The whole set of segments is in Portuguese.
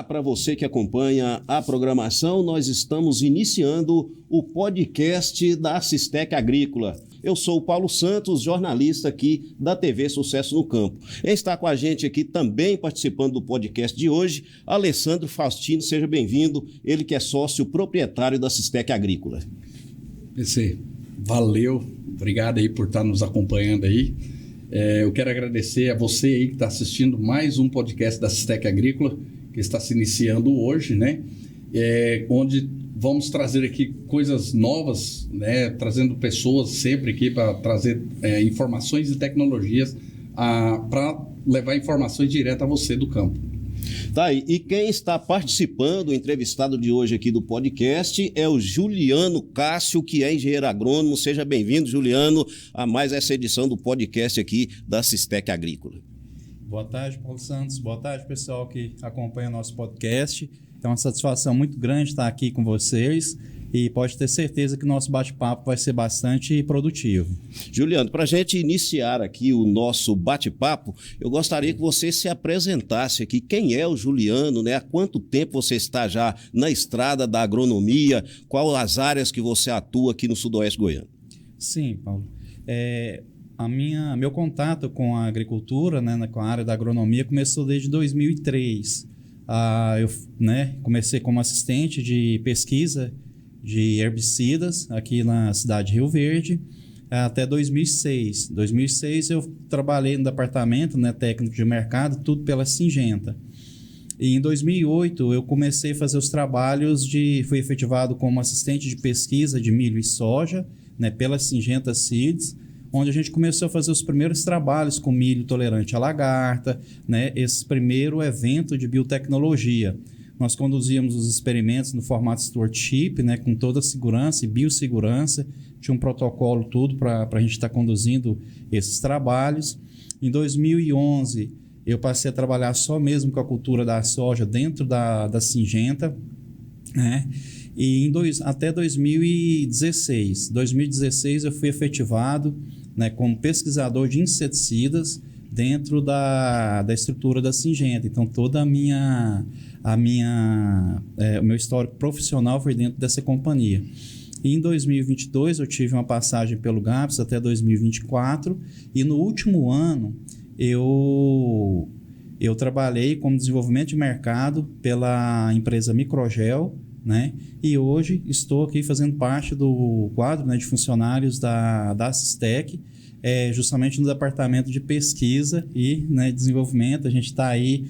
Olá para você que acompanha a programação, nós estamos iniciando o podcast da Assistec Agrícola. Eu sou o Paulo Santos, jornalista aqui da TV Sucesso no Campo. Está com a gente aqui também participando do podcast de hoje, Alessandro Faustino, seja bem-vindo, ele que é sócio proprietário da Assistec Agrícola. PC, valeu, obrigado aí por estar nos acompanhando aí. Eu quero agradecer a você aí que está assistindo mais um podcast da Assistec Agrícola, que está se iniciando hoje, né? Onde vamos trazer aqui coisas novas, né? Trazendo pessoas sempre aqui para trazer informações e tecnologias para levar informações direto a você do campo. Tá aí. E quem está participando, o entrevistado de hoje aqui do podcast é o Juliano Cássio, que é engenheiro agrônomo. Seja bem-vindo, Juliano, a mais essa edição do podcast aqui da Assistec Agrícola. Boa tarde, Paulo Santos. Boa tarde, pessoal que acompanha o nosso podcast. É uma satisfação muito grande estar aqui com vocês e pode ter certeza que o nosso bate-papo vai ser bastante produtivo. Juliano, para a gente iniciar aqui o nosso bate-papo, eu gostaria que você se apresentasse aqui. Quem é o Juliano, né? Há quanto tempo você está já na estrada da agronomia? Quais as áreas que você atua aqui no Sudoeste Goiano? Sim, Paulo. Meu contato com a agricultura, né, com a área da agronomia, começou desde 2003. Eu comecei como assistente de pesquisa de herbicidas aqui na cidade de Rio Verde até 2006. Em 2006 eu trabalhei no departamento, né, técnico de mercado, tudo pela Syngenta. E em 2008 eu comecei a fazer os trabalhos fui efetivado como assistente de pesquisa de milho e soja, né, pela Syngenta Seeds, onde a gente começou a fazer os primeiros trabalhos com milho tolerante à lagarta, né, esse primeiro evento de biotecnologia. Nós conduzíamos os experimentos no formato stewardship, né, com toda a segurança e biossegurança, tinha um protocolo tudo para a gente estar conduzindo esses trabalhos. Em 2011, eu passei a trabalhar só mesmo com a cultura da soja dentro da Syngenta, né? E até 2016. 2016 eu fui efetivado, né, como pesquisador de inseticidas dentro da estrutura da Syngenta. Então, toda o meu histórico profissional foi dentro dessa companhia. E em 2022, eu tive uma passagem pelo GAPS até 2024. E no último ano, eu trabalhei como desenvolvimento de mercado pela empresa Microgel, né? E hoje estou aqui fazendo parte do quadro, né, de funcionários da Assistec, justamente no departamento de pesquisa e, né, desenvolvimento. A gente está aí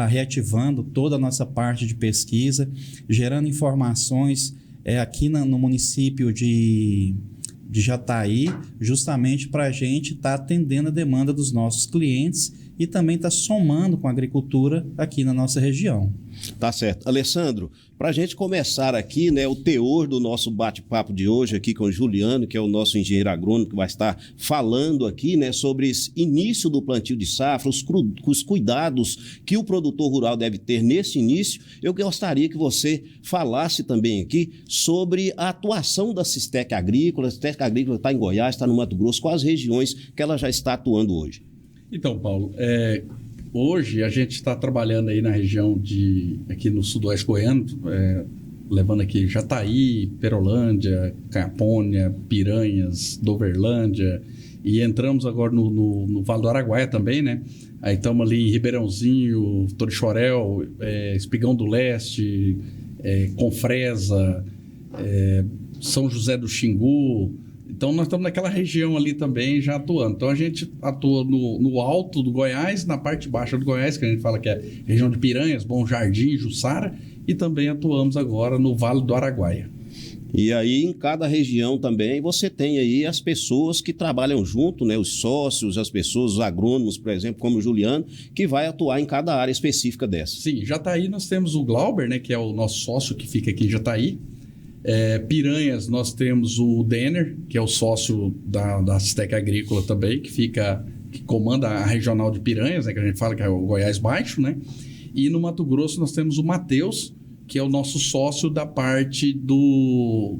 reativando toda a nossa parte de pesquisa, gerando informações aqui no município de Jataí, justamente para a gente estar atendendo a demanda dos nossos clientes e também está somando com a agricultura aqui na nossa região. Tá certo. Alessandro, para a gente começar aqui, né, o teor do nosso bate-papo de hoje aqui com o Juliano, que é o nosso engenheiro agrônomo, que vai estar falando aqui, né, sobre esse início do plantio de safra, os cuidados que o produtor rural deve ter nesse início. Eu gostaria que você falasse também aqui sobre a atuação da Assistec Agrícola. A Assistec Agrícola está em Goiás, está no Mato Grosso. Quais regiões que ela já está atuando hoje? Então, Paulo, hoje a gente está trabalhando aí na região aqui no Sudoeste Goiano, levando aqui Jataí, Perolândia, Capônia, Piranhas, Doverlândia, e entramos agora no Vale do Araguaia também, né? Aí estamos ali em Ribeirãozinho, Torixoréu, Espigão do Leste, Confresa, São José do Xingu. Então, nós estamos naquela região ali também já atuando. Então, a gente atua no alto do Goiás, na parte baixa do Goiás, que a gente fala que é região de Piranhas, Bom Jardim, Jussara, e também atuamos agora no Vale do Araguaia. E aí, em cada região também, você tem aí as pessoas que trabalham junto, né? Os sócios, as pessoas, os agrônomos, por exemplo, como o Juliano, que vai atuar em cada área específica dessa. Sim, Jataí nós temos o Glauber, né? Que é o nosso sócio que fica aqui em Jataí. Piranhas, nós temos o Denner, que é o sócio da Assistec Agrícola também, que comanda a regional de Piranhas, né, que a gente fala que é o Goiás Baixo, né? E no Mato Grosso nós temos o Matheus, que é o nosso sócio da parte do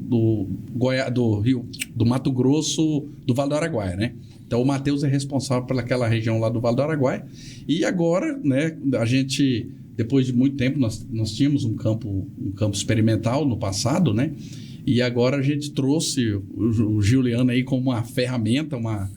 Mato Grosso, do Vale do Araguaia, né? Então o Matheus é responsável pelaquela região lá do Vale do Araguaia. E agora, né, a gente depois de muito tempo, nós tínhamos um campo experimental no passado, né? E agora a gente trouxe o Juliano aí como uma ferramenta, uma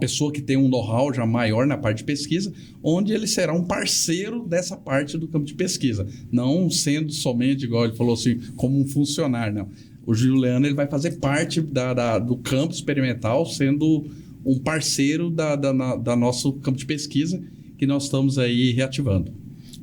pessoa que tem um know-how já maior na parte de pesquisa, onde ele será um parceiro dessa parte do campo de pesquisa. Não sendo somente, igual ele falou assim, como um funcionário, não. O Juliano ele vai fazer parte do campo experimental, sendo um parceiro da nosso campo de pesquisa que nós estamos aí reativando.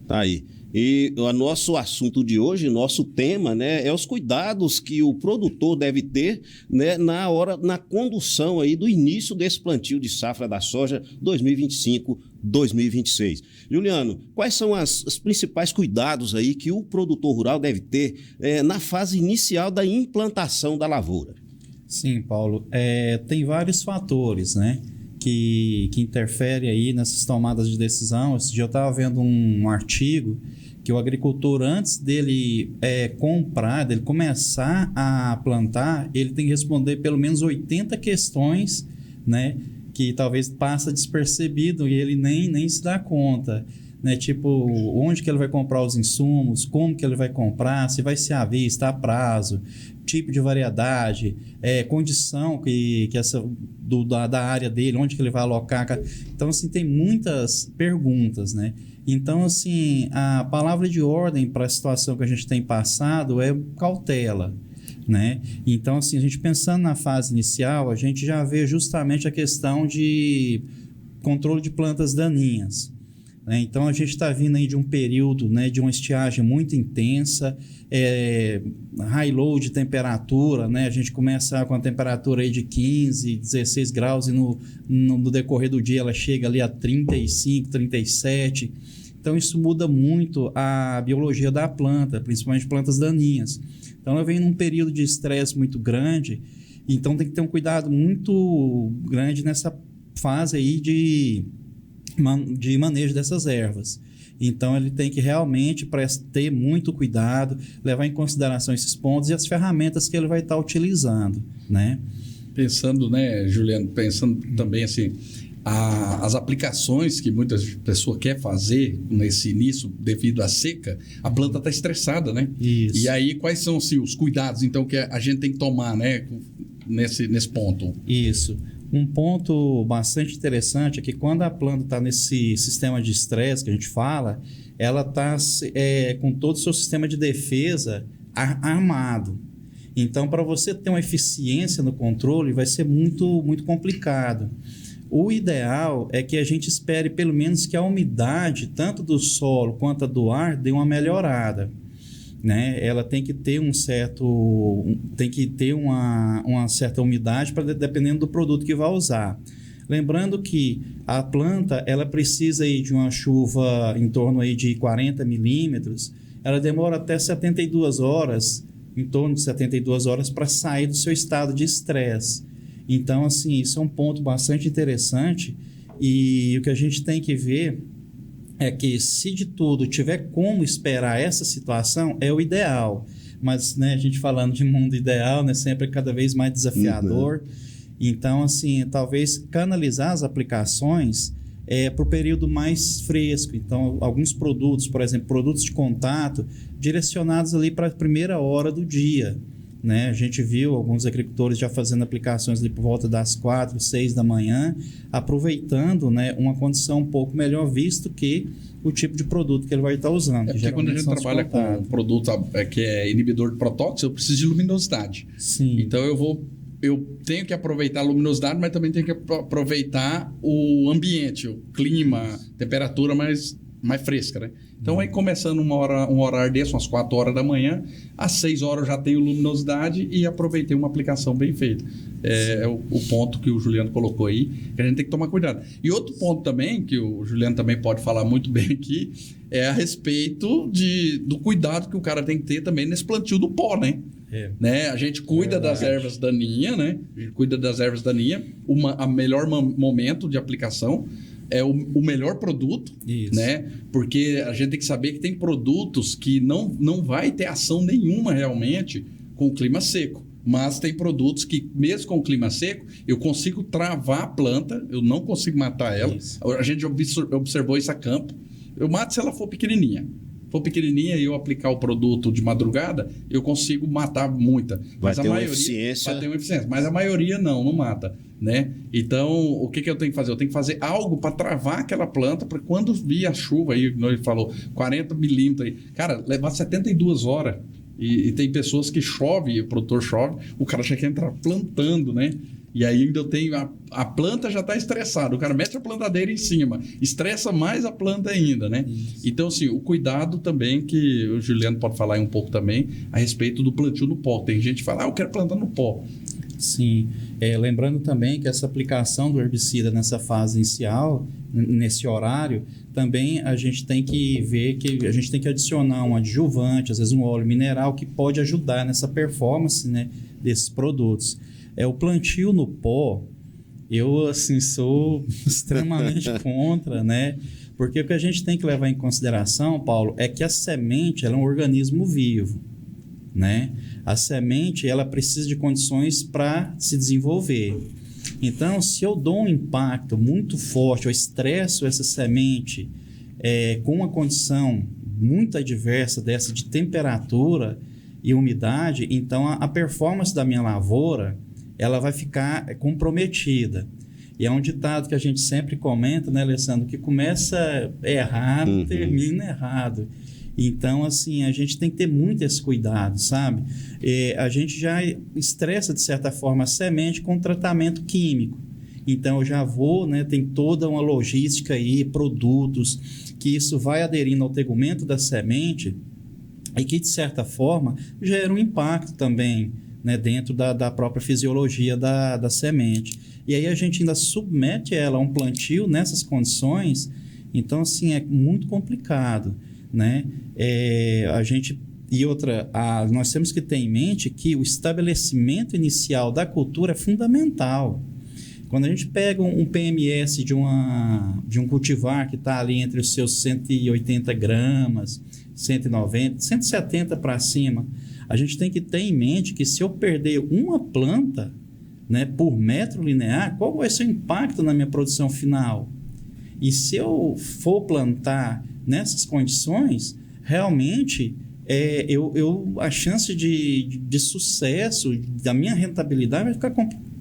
Tá aí. E o nosso assunto de hoje, nosso tema, né, é os cuidados que o produtor deve ter, né, na condução aí do início desse plantio de safra da soja 2025-2026. Juliano, quais são os principais cuidados aí que o produtor rural deve ter na fase inicial da implantação da lavoura? Sim, Paulo. Tem vários fatores, né, que interferem aí nessas tomadas de decisão. Esse dia eu estava vendo um artigo que o agricultor, antes dele dele começar a plantar, ele tem que responder pelo menos 80 questões, né, que talvez passa despercebido e ele nem se dá conta, né? Tipo, onde que ele vai comprar os insumos, como que ele vai comprar, se vai ser à vista, a prazo, tipo de variedade, condição da área dele, onde que ele vai alocar. Então, assim, tem muitas perguntas, né? Então, assim, a palavra de ordem para a situação que a gente tem passado é cautela, né? Então, assim, a gente pensando na fase inicial, a gente já vê justamente a questão de controle de plantas daninhas, né? Então, a gente está vindo aí de um período, né, de uma estiagem muito intensa, high low de temperatura, né? A gente começa com a temperatura aí de 15, 16 graus e no decorrer do dia ela chega ali a 35, 37. Então, isso muda muito a biologia da planta, principalmente plantas daninhas. Então, ela vem num período de estresse muito grande, então tem que ter um cuidado muito grande nessa fase aí de manejo dessas ervas. Então, ele tem que realmente ter muito cuidado, levar em consideração esses pontos e as ferramentas que ele vai estar utilizando, né? Pensando, né, Juliano, também assim, as aplicações que muitas pessoas querem fazer nesse início devido à seca, a planta está estressada, né? Isso. E aí, quais são assim, os cuidados, então, que a gente tem que tomar, né, nesse ponto? Isso. Um ponto bastante interessante é que quando a planta está nesse sistema de estresse que a gente fala, ela está com todo o seu sistema de defesa armado. Então, para você ter uma eficiência no controle, vai ser muito, muito complicado. O ideal é que a gente espere pelo menos que a umidade, tanto do solo quanto a do ar, dê uma melhorada, né? Ela tem que ter uma certa umidade dependendo do produto que vai usar. Lembrando que a planta ela precisa aí de uma chuva em torno aí de 40 milímetros, ela demora até 72 horas, em torno de 72 horas, para sair do seu estado de estresse. Então, assim, isso é um ponto bastante interessante e o que a gente tem que ver é que, se de tudo tiver como esperar essa situação, é o ideal. Mas, né, a gente falando de mundo ideal, né, sempre é cada vez mais desafiador. Uhum. Então, assim, talvez canalizar as aplicações para o período mais fresco. Então, alguns produtos, por exemplo, produtos de contato, direcionados ali para a primeira hora do dia, né? A gente viu alguns agricultores já fazendo aplicações ali por volta das 4, 6 da manhã, aproveitando, né, uma condição um pouco melhor, visto que o tipo de produto que ele vai estar usando. Porque quando a gente trabalha com um produto que é inibidor de protóxi, eu preciso de luminosidade. Sim. Então eu tenho que aproveitar a luminosidade, mas também tenho que aproveitar o ambiente, o clima, temperatura mais fresca, né? Então, aí começando um horário desse, umas 4 horas da manhã, às 6 horas eu já tenho luminosidade e aproveitei uma aplicação bem feita. É o ponto que o Juliano colocou aí, que a gente tem que tomar cuidado. E outro ponto também, que o Juliano também pode falar muito bem aqui, é a respeito do cuidado que o cara tem que ter também nesse plantio do pó, né? Né? A gente cuida das ervas daninhas, né? A gente cuida das ervas daninhas, o melhor momento de aplicação é o melhor produto, né? Porque a gente tem que saber que tem produtos que não vai ter ação nenhuma realmente com o clima seco. Mas tem produtos que, mesmo com o clima seco, eu consigo travar a planta, eu não consigo matar ela. A gente observou isso a campo. Eu mato se ela for pequenininha. Se for pequenininha e eu aplicar o produto de madrugada, eu consigo matar muita. Vai ter uma eficiência. Vai ter uma eficiência. Mas a maioria não mata, né? Então, o que eu tenho que fazer? Eu tenho que fazer algo para travar aquela planta, para quando vir a chuva, aí, como ele falou, 40 milímetros, aí, cara, levar 72 horas. E tem pessoas que chove, o produtor chove, o cara já quer entrar plantando, né? E aí ainda eu tenho... A planta já está estressada. O cara mete a plantadeira em cima. Estressa mais a planta ainda, né? Isso. Então, assim, o cuidado também, que o Juliano pode falar aí um pouco também, a respeito do plantio no pó. Tem gente que fala, eu quero plantar no pó. Sim. Lembrando também que essa aplicação do herbicida nessa fase inicial, nesse horário, também a gente tem que ver que a gente tem que adicionar um adjuvante, às vezes um óleo mineral, que pode ajudar nessa performance, né, desses produtos. O plantio no pó, eu assim, sou extremamente contra, né? Porque o que a gente tem que levar em consideração, Paulo, é que a semente ela é um organismo vivo, né? A semente ela precisa de condições para se desenvolver. Então, se eu dou um impacto muito forte, eu estresso essa semente com uma condição muito adversa dessa de temperatura e umidade, então a performance da minha lavoura ela vai ficar comprometida. E é um ditado que a gente sempre comenta, né, Alessandro, que começa errado, termina errado. Então, assim, a gente tem que ter muito esse cuidado, sabe? A gente já estressa, de certa forma, a semente com tratamento químico. Então, eu já vou, né, tem toda uma logística aí, produtos, que isso vai aderindo ao tegumento da semente e que, de certa forma, gera um impacto também, né, dentro da própria fisiologia da semente. E aí a gente ainda submete ela a um plantio nessas condições, então assim é muito complicado, né? Nós temos que ter em mente que o estabelecimento inicial da cultura é fundamental. Quando a gente pega um PMS de um cultivar que está ali entre os seus 180 gramas, 190, 170 para cima, a gente tem que ter em mente que se eu perder uma planta, né, por metro linear, qual vai ser o impacto na minha produção final? E se eu for plantar nessas condições, realmente a chance de sucesso da minha rentabilidade vai ficar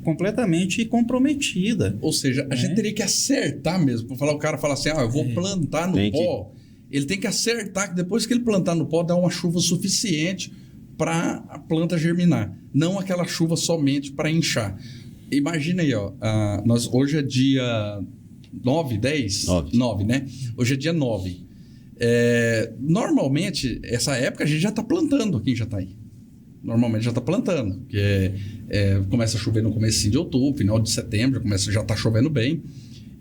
completamente comprometida. Ou seja, a gente teria que acertar mesmo. O cara fala assim, eu vou plantar no pó. Ele tem que acertar que depois que ele plantar no pó, dá uma chuva suficiente para a planta germinar, não aquela chuva somente para inchar. Imagina aí, hoje é dia 9, 10? 9, né? Hoje é dia 9. Normalmente, essa época a gente já está plantando aqui em Jataí. Normalmente já está plantando, porque começa a chover no começo de outubro, final de setembro, já está chovendo bem.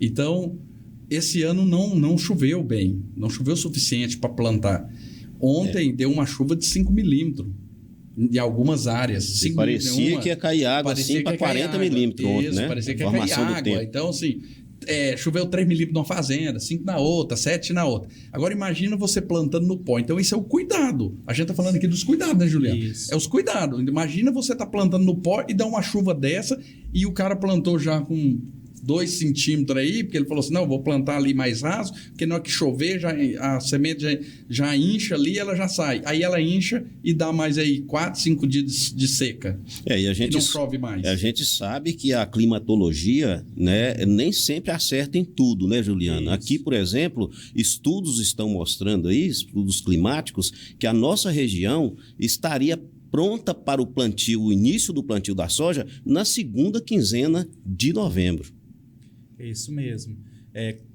Então, esse ano não choveu bem, não choveu o suficiente para plantar. Ontem deu uma chuva de 5 milímetros. Em algumas áreas. Parecia que ia cair água assim para 40 milímetros ontem, né? Parecia que ia cair água. Então, assim, choveu 3 milímetros numa fazenda, 5 na outra, 7 na outra. Agora, imagina você plantando no pó. Então, isso é o cuidado. A gente está falando aqui dos cuidados, né, Juliano? Isso. É os cuidados. Imagina você tá plantando no pó e dá uma chuva dessa e o cara plantou já com 2 centímetros aí, porque ele falou assim, não, vou plantar ali mais raso, porque na hora que chover, a semente já incha ali, ela já sai. Aí ela incha e dá mais aí 4, 5 dias de seca. E não chove mais. A gente sabe que a climatologia, né, nem sempre acerta em tudo, né, Juliano? Isso. Aqui, por exemplo, estudos estão mostrando aí, estudos climáticos, que a nossa região estaria pronta para o início do plantio da soja na segunda quinzena de novembro. É isso mesmo.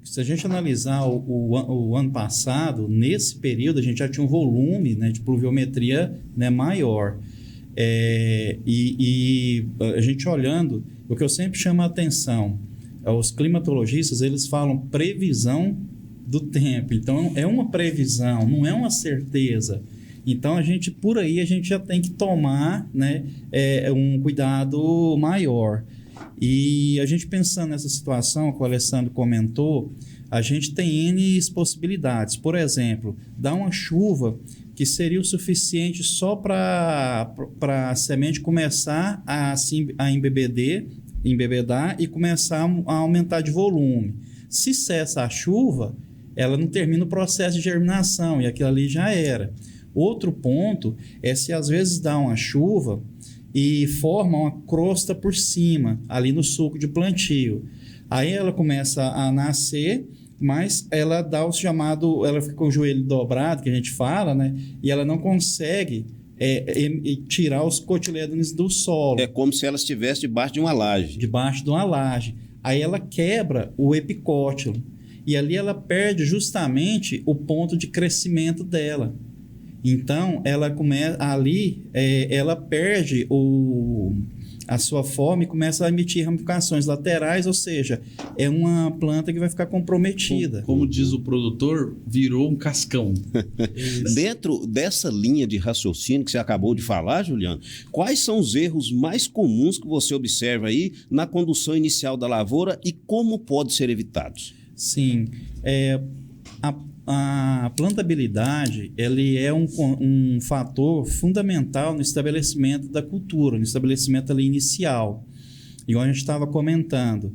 Se a gente analisar o ano passado, nesse período, a gente já tinha um volume, né, de pluviometria, né, maior. E a gente olhando, o que eu sempre chamo a atenção, os climatologistas, eles falam previsão do tempo. Então, é uma previsão, não é uma certeza. Então, por aí, a gente já tem que tomar, né, um cuidado maior. E a gente pensando nessa situação que o Alessandro comentou, a gente tem N possibilidades. Por exemplo, dar uma chuva que seria o suficiente só para a semente começar a embebedar e começar a aumentar de volume. Se cessa a chuva, ela não termina o processo de germinação e aquilo ali já era. Outro ponto é se às vezes dá uma chuva e forma uma crosta por cima, ali no suco de plantio. Aí ela começa a nascer, mas ela dá o chamado, ela fica com o joelho dobrado, que a gente fala, né? E ela não consegue tirar os cotilédones do solo. É como se ela estivesse debaixo de uma laje. Debaixo de uma laje. Aí ela quebra o epicótilo. E ali ela perde justamente o ponto de crescimento dela. Então, ela começa ali, ela perde a sua forma e começa a emitir ramificações laterais, ou seja, é uma planta que vai ficar comprometida. Como diz o produtor, virou um cascão. Dentro dessa linha de raciocínio que você acabou de falar, Juliano, quais são os erros mais comuns que você observa aí na condução inicial da lavoura e como podem ser evitados? Sim, a plantabilidade ele é um fator fundamental no estabelecimento da cultura, no estabelecimento ali inicial. Igual a gente estava comentando,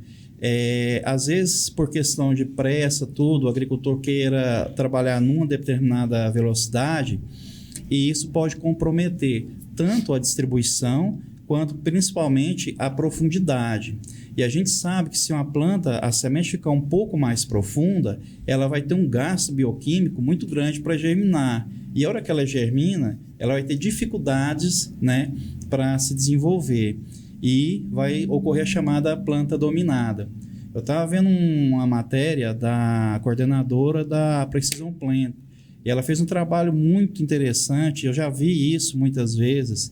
às vezes por questão de pressa, tudo, o agricultor queira trabalhar numa determinada velocidade e isso pode comprometer tanto a distribuição quanto principalmente a profundidade. E a gente sabe que se uma planta, a semente ficar um pouco mais profunda, ela vai ter um gasto bioquímico muito grande para germinar. E a hora que ela germina, ela vai ter dificuldades, né, para se desenvolver. E vai ocorrer a chamada planta dominada. Eu estava vendo uma matéria da coordenadora da Precision Plant. E ela fez um trabalho muito interessante, eu já vi isso muitas vezes.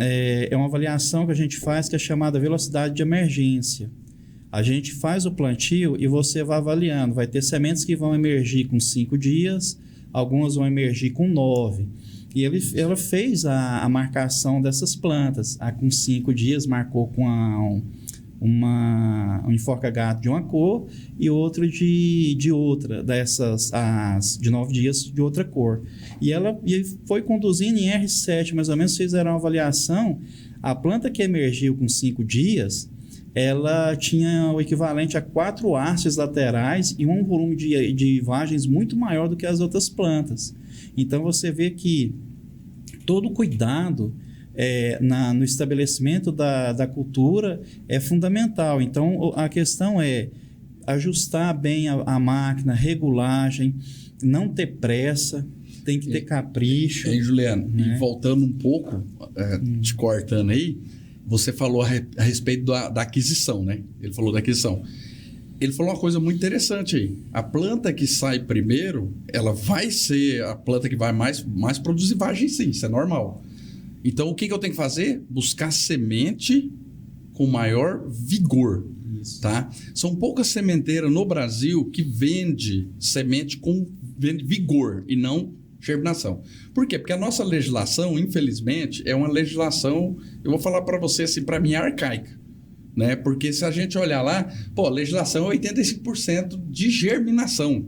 É uma avaliação que a gente faz que é chamada velocidade de emergência. A gente faz o plantio e você vai avaliando. Vai ter sementes que vão emergir com 5 dias, algumas vão emergir com 9. E ela fez a marcação dessas plantas. A com 5 dias marcou com um enforca-gato de uma cor e outro de outra, as de 9 dias de outra cor. E ela foi conduzindo em R7, mais ou menos, fizeram uma avaliação. A planta que emergiu com 5 dias, ela tinha o equivalente a 4 hastes laterais e um volume de vagens muito maior do que as outras plantas. Então, você vê que todo cuidado no estabelecimento da cultura é fundamental. Então, a questão é ajustar bem a máquina, regulagem, não ter pressa, tem que ter capricho. Hein, Juliano? Né? E voltando um pouco, te cortando aí, você falou a respeito da aquisição, né? Ele falou da aquisição. Ele falou uma coisa muito interessante aí. A planta que sai primeiro, ela vai ser a planta que vai mais produzir vagem, sim, isso é normal. Então, o que eu tenho que fazer? Buscar semente com maior vigor. Isso. Tá? São poucas sementeiras no Brasil que vende semente com vigor e não germinação. Por quê? Porque a nossa legislação, infelizmente, é uma legislação, eu vou falar para você assim, para mim é arcaica. Né? Porque se a gente olhar lá, a legislação é 85% de germinação.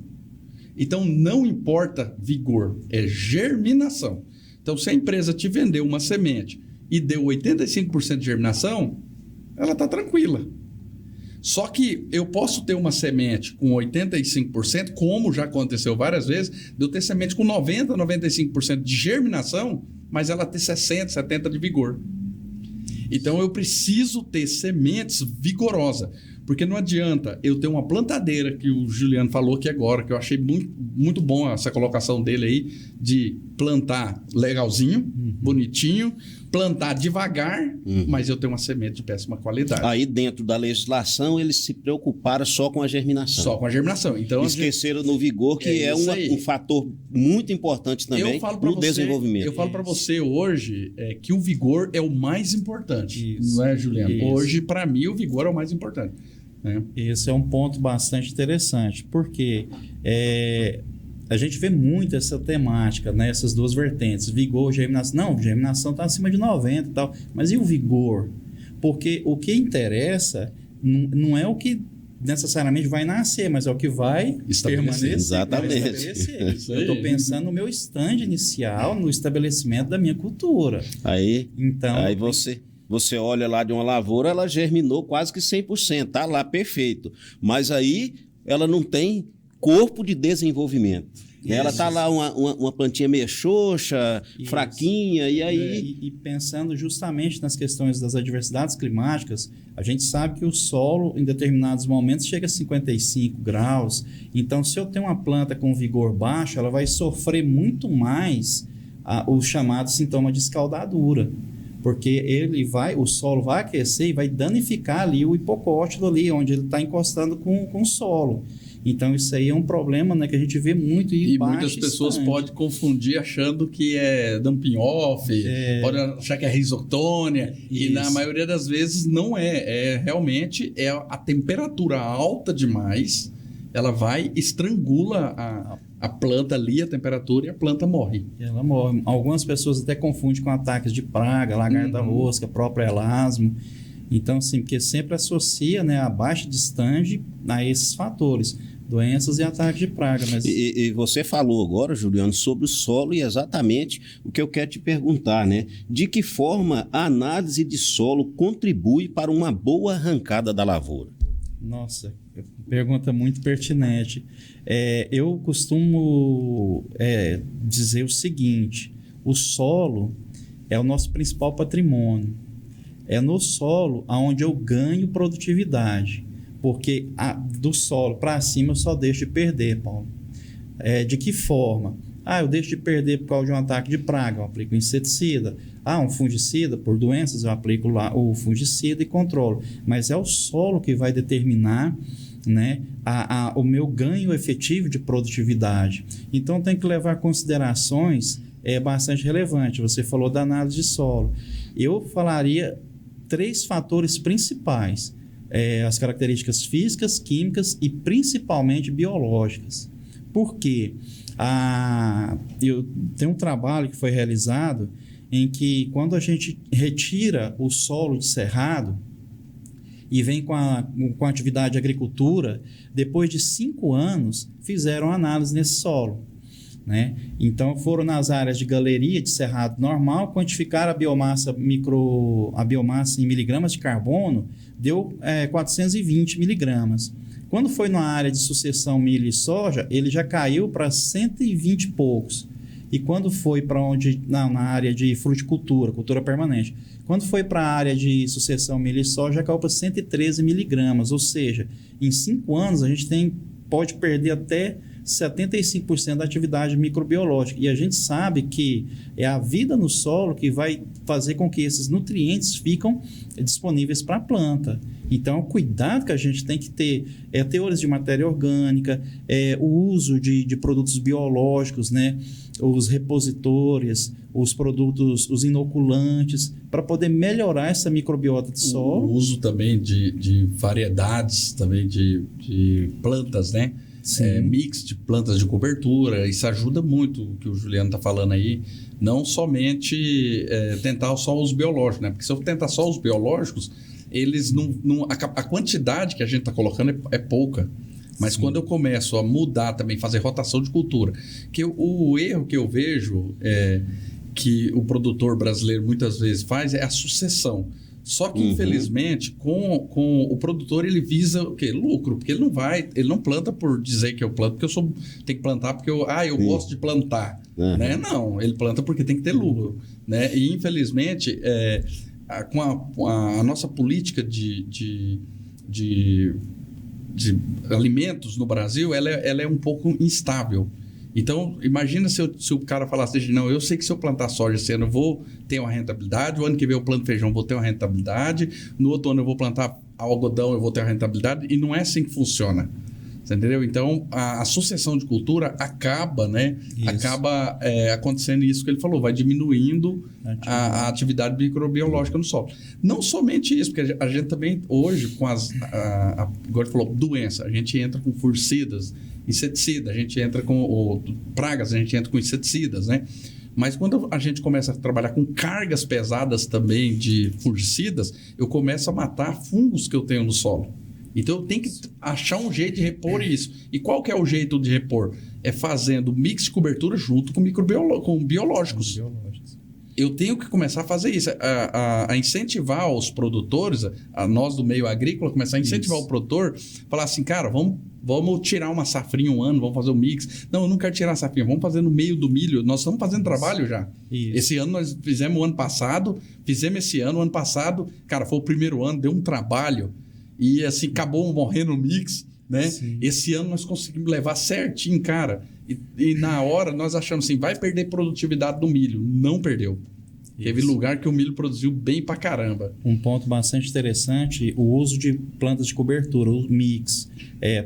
Então, não importa vigor, é germinação. Então, se a empresa te vendeu uma semente e deu 85% de germinação, ela está tranquila. Só que eu posso ter uma semente com 85%, como já aconteceu várias vezes, de eu ter semente com 90%, 95% de germinação, mas ela ter 60%, 70% de vigor. Então, eu preciso ter sementes vigorosas. Porque não adianta eu ter uma plantadeira, que o Juliano falou aqui agora, que eu achei muito, muito bom essa colocação dele aí, de plantar legalzinho, bonitinho, plantar devagar, mas eu tenho uma semente de péssima qualidade. Aí dentro da legislação eles se preocuparam só com a germinação. Só com a germinação. Então, esqueceram no vigor, que é um fator muito importante também no desenvolvimento. Eu falo para você hoje que o vigor é o mais importante. Isso. Não é, Juliano? Isso. Hoje, para mim, o vigor é o mais importante. Esse é um ponto bastante interessante, porque a gente vê muito essa temática, né? Essas duas vertentes, vigor, germinação. Não, germinação está acima de 90 e tal, mas e o vigor? Porque o que interessa não é o que necessariamente vai nascer, mas é o que vai permanecer. Exatamente. Eu estou pensando no meu stand inicial, no estabelecimento da minha cultura. Aí você olha lá de uma lavoura, ela germinou quase que 100%, tá lá perfeito. Mas aí ela não tem corpo de desenvolvimento. Ela Isso. está lá uma plantinha meio xoxa, Isso. fraquinha, e aí... E pensando justamente nas questões das adversidades climáticas, a gente sabe que o solo, em determinados momentos, chega a 55 graus. Então, se eu tenho uma planta com vigor baixo, ela vai sofrer muito mais o chamado sintoma de escaldadura. Porque o solo vai aquecer e vai danificar ali o hipocótilo ali, onde ele está encostando com o solo. Então, isso aí é um problema, né, que a gente vê muito. E muitas pessoas podem confundir achando que é dumping off, podem achar que é risotônia, e na maioria das vezes não é. Realmente a temperatura alta demais, ela vai, estrangula a planta ali, a temperatura, e a planta morre. Ela morre. Algumas pessoas até confundem com ataques de praga, lagarta-rosca, próprio elasmo. Então, assim, porque sempre associa, né, a baixa de stand a esses fatores. Doenças e ataques de praga. Mas... E você falou agora, Juliano, sobre o solo e exatamente o que eu quero te perguntar, né? De que forma a análise de solo contribui para uma boa arrancada da lavoura? Nossa, pergunta muito pertinente. Eu costumo dizer o seguinte: o solo é o nosso principal patrimônio. É no solo onde eu ganho produtividade. Porque do solo para cima eu só deixo de perder, Paulo. De que forma? Eu deixo de perder por causa de um ataque de praga, eu aplico inseticida. Um fungicida, por doenças, eu aplico lá o fungicida e controlo. Mas é o solo que vai determinar, né, o meu ganho efetivo de produtividade. Então tem que levar considerações bastante relevantes. Você falou da análise de solo. Eu falaria 3 fatores principais. As características físicas, químicas e principalmente biológicas. Por quê? Eu tenho um trabalho que foi realizado em que quando a gente retira o solo de cerrado e vem com a atividade de agricultura, depois de 5 anos fizeram análise nesse solo. Né? Então foram nas áreas de galeria de cerrado normal, quantificaram a biomassa em miligramas de carbono, deu 420 miligramas. Quando foi na área de sucessão milho e soja, ele já caiu para 120 e poucos. E quando foi para na área de fruticultura, cultura permanente, quando foi para a área de sucessão milho e soja, já caiu para 113 miligramas. Ou seja, em 5 anos a gente pode perder até 75% da atividade microbiológica. E a gente sabe que é a vida no solo que vai fazer com que esses nutrientes ficam disponíveis para a planta. Então, o cuidado que a gente tem que ter teores de matéria orgânica, o uso de produtos biológicos, né? Os repositores, os produtos, os inoculantes, para poder melhorar essa microbiota do solo. O uso também de variedades também de plantas, né? Mix de plantas de cobertura, isso ajuda muito o que o Juliano está falando aí, não somente tentar só os biológicos, né? Porque se eu tentar só os biológicos, eles a quantidade que a gente está colocando é pouca. Mas Sim. Quando eu começo a mudar também, fazer rotação de cultura, que o erro que eu vejo que o produtor brasileiro muitas vezes faz é a sucessão. Só que, infelizmente, com o produtor, ele visa o quê? Lucro, porque ele não planta por dizer que eu planto, porque tenho que plantar porque eu gosto de plantar. Né? Não, ele planta porque tem que ter lucro. Né? E, infelizmente, com a nossa política de alimentos no Brasil, ela é um pouco instável. Então, imagina se o cara falasse assim, não, eu sei que se eu plantar soja esse ano eu vou ter uma rentabilidade, o ano que vem eu planto feijão, vou ter uma rentabilidade, no outro ano eu vou plantar algodão, eu vou ter uma rentabilidade, e não é assim que funciona. Você entendeu? Então, a sucessão de cultura acaba, né? Isso. Acaba acontecendo isso que ele falou, vai diminuindo a atividade microbiológica no solo. Não somente isso, porque a gente também, hoje, com agora ele falou, doença, a gente entra com fungicidas, inseticida, a gente entra com pragas, a gente entra com inseticidas, né? Mas quando a gente começa a trabalhar com cargas pesadas também de fungicidas, eu começo a matar fungos que eu tenho no solo. Então eu tenho que achar um jeito de repor isso. E qual que é o jeito de repor? É fazendo mix de cobertura junto com biológicos. Eu tenho que começar a fazer isso, a incentivar os produtores, a nós do meio agrícola, começar a incentivar o produtor, falar assim, cara, vamos vamos tirar uma safrinha um ano, vamos fazer um mix. Não, eu não quero tirar a safrinha, vamos fazer no meio do milho. Nós estamos fazendo trabalho já. Isso. Esse ano nós fizemos o ano passado, fizemos esse ano, o ano passado, cara, foi o primeiro ano, deu um trabalho e assim, acabou morrendo o mix, né? Sim. Esse ano nós conseguimos levar certinho, cara. E na hora nós achamos assim, vai perder produtividade do milho. Não perdeu. Teve lugar que o milho produziu bem pra caramba. Um ponto bastante interessante, o uso de plantas de cobertura, o mix.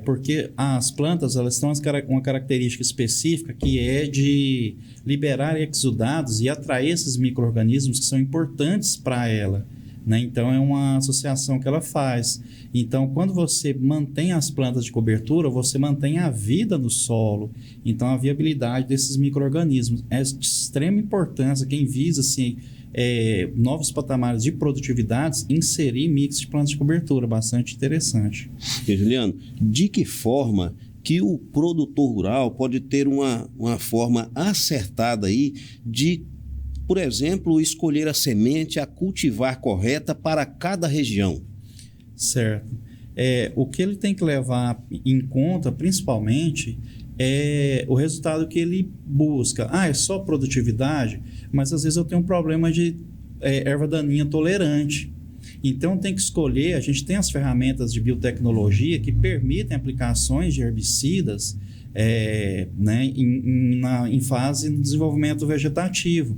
Porque as plantas elas têm uma característica específica que é de liberar exudados e atrair esses micro-organismos que são importantes para ela. Né? Então, é uma associação que ela faz. Então, quando você mantém as plantas de cobertura, você mantém a vida no solo. Então, a viabilidade desses micro-organismos é de extrema importância. Quem visa assim, novos patamares de produtividades, inserir mix de plantas de cobertura. Bastante interessante. E, Juliano, de que forma que o produtor rural pode ter uma forma acertada aí de, por exemplo, escolher a semente a cultivar correta para cada região? Certo. O que ele tem que levar em conta, principalmente, é o resultado que ele busca. É só produtividade, mas às vezes eu tenho um problema de erva daninha tolerante. Então tem que escolher, a gente tem as ferramentas de biotecnologia que permitem aplicações de herbicidas em fase de desenvolvimento vegetativo.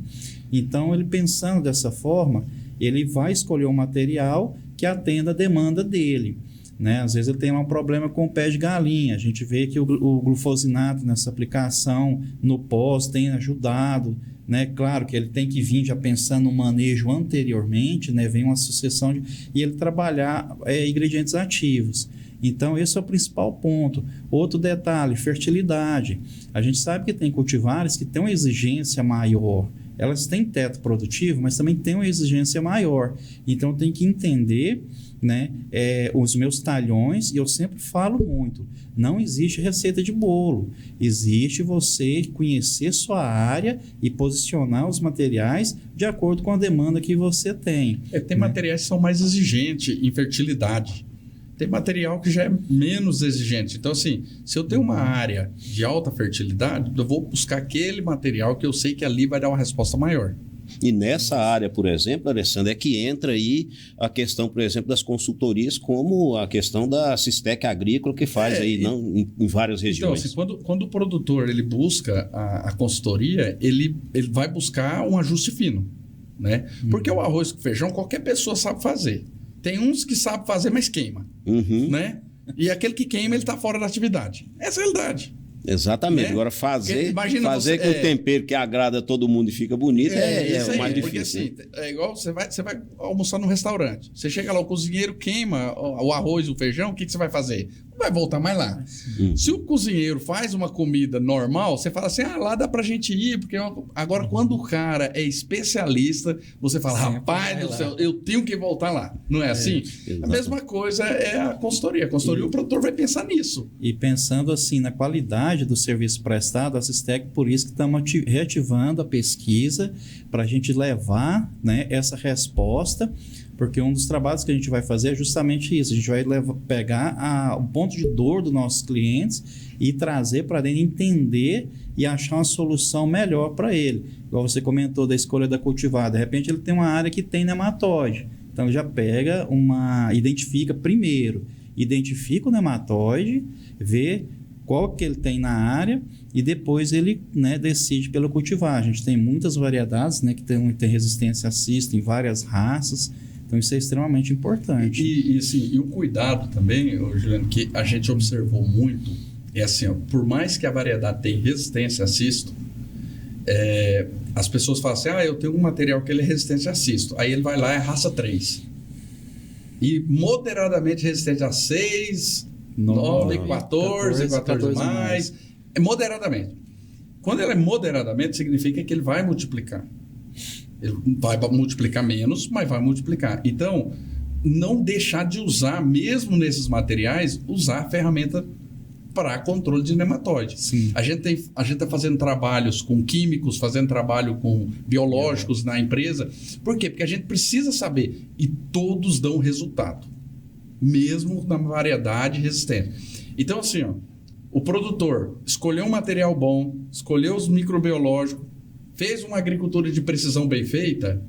Então, ele pensando dessa forma, ele vai escolher um material que atenda a demanda dele. Né? Às vezes ele tem um problema com o pé de galinha. A gente vê que o glufosinato nessa aplicação no pós tem ajudado. Né? Claro que ele tem que vir já pensando no manejo anteriormente, né? Vem uma sucessão e ele trabalhar ingredientes ativos. Então, esse é o principal ponto. Outro detalhe, fertilidade. A gente sabe que tem cultivares que têm uma exigência maior. Elas têm teto produtivo, mas também têm uma exigência maior. Então, tem que entender, né, os meus talhões, e eu sempre falo muito, não existe receita de bolo. Existe você conhecer sua área e posicionar os materiais de acordo com a demanda que você tem. Tem materiais que são mais exigentes em fertilidade. Tem material que já é menos exigente. Então, assim, se eu tenho uma área de alta fertilidade, eu vou buscar aquele material que eu sei que ali vai dar uma resposta maior. E nessa área, por exemplo, Alessandro, é que entra aí a questão, por exemplo, das consultorias, como a questão da Sistec Agrícola, que faz em várias regiões. Então, assim, quando o produtor ele busca a consultoria, ele vai buscar um ajuste fino, né? Porque o arroz com feijão, qualquer pessoa sabe fazer. Tem uns que sabem fazer, mas queima. Né? E aquele que queima, ele está fora da atividade. Essa é a realidade. Exatamente. Né? Agora, fazer você, com tempero que agrada todo mundo e fica bonito é o mais difícil. Porque assim, é igual você vai almoçar num restaurante. Você chega lá, o cozinheiro queima o arroz, o feijão, o que você vai fazer? Não vai voltar mais lá. Se o cozinheiro faz uma comida normal, você fala assim, lá dá pra gente ir. Porque agora, quando o cara é especialista, você fala, rapaz do céu, eu tenho que voltar lá. Não é assim? Exatamente. A mesma coisa é a consultoria. A consultoria, o produtor vai pensar nisso. E pensando assim na qualidade do serviço prestado, a Sistec, por isso que estamos reativando a pesquisa para a gente levar, né, essa resposta, porque um dos trabalhos que a gente vai fazer é justamente isso. A gente vai pegar o ponto de dor dos nossos clientes e trazer para dentro, entender e achar uma solução melhor para ele. Igual você comentou da escolha da cultivada. De repente ele tem uma área que tem nematóide. Então ele já pega identifica primeiro, identifica o nematóide, vê qual que ele tem na área e depois ele, né, decide pelo cultivar. A gente tem muitas variedades, né, que tem resistência a cisto em várias raças, então isso é extremamente importante. E o cuidado também, Juliano, que a gente observou muito, é assim, por mais que a variedade tenha resistência a cisto, as pessoas falam assim, eu tenho um material que ele é resistente a cisto, aí ele vai lá, é raça 3. E moderadamente resistente a 6... 9, 14 mais. Moderadamente. Quando ela é moderadamente, significa que ele vai multiplicar. Ele vai multiplicar menos, mas vai multiplicar. Então, não deixar de usar, mesmo nesses materiais, usar a ferramenta para controle de nematóide. Sim. A gente está fazendo trabalhos com químicos, fazendo trabalho com biológicos na empresa. Por quê? Porque a gente precisa saber. E todos dão resultado. mesmo na variedade resistente. Então, assim, ó, o produtor escolheu um material bom, escolheu os microbiológicos, fez uma agricultura de precisão bem feita,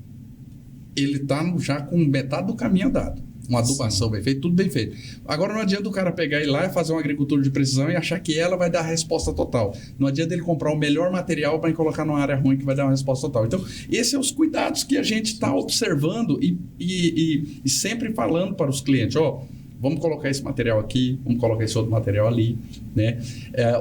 ele está já com metade do caminho andado. Uma adubação bem feita, tudo bem feito. Agora não adianta o cara pegar e ir lá e fazer uma agricultura de precisão e achar que ela vai dar a resposta total. Não adianta ele comprar o melhor material para colocar numa área ruim que vai dar uma resposta total. Então, esses são os cuidados que a gente está observando e sempre falando para os clientes, ó, vamos colocar esse material aqui, vamos colocar esse outro material ali, né?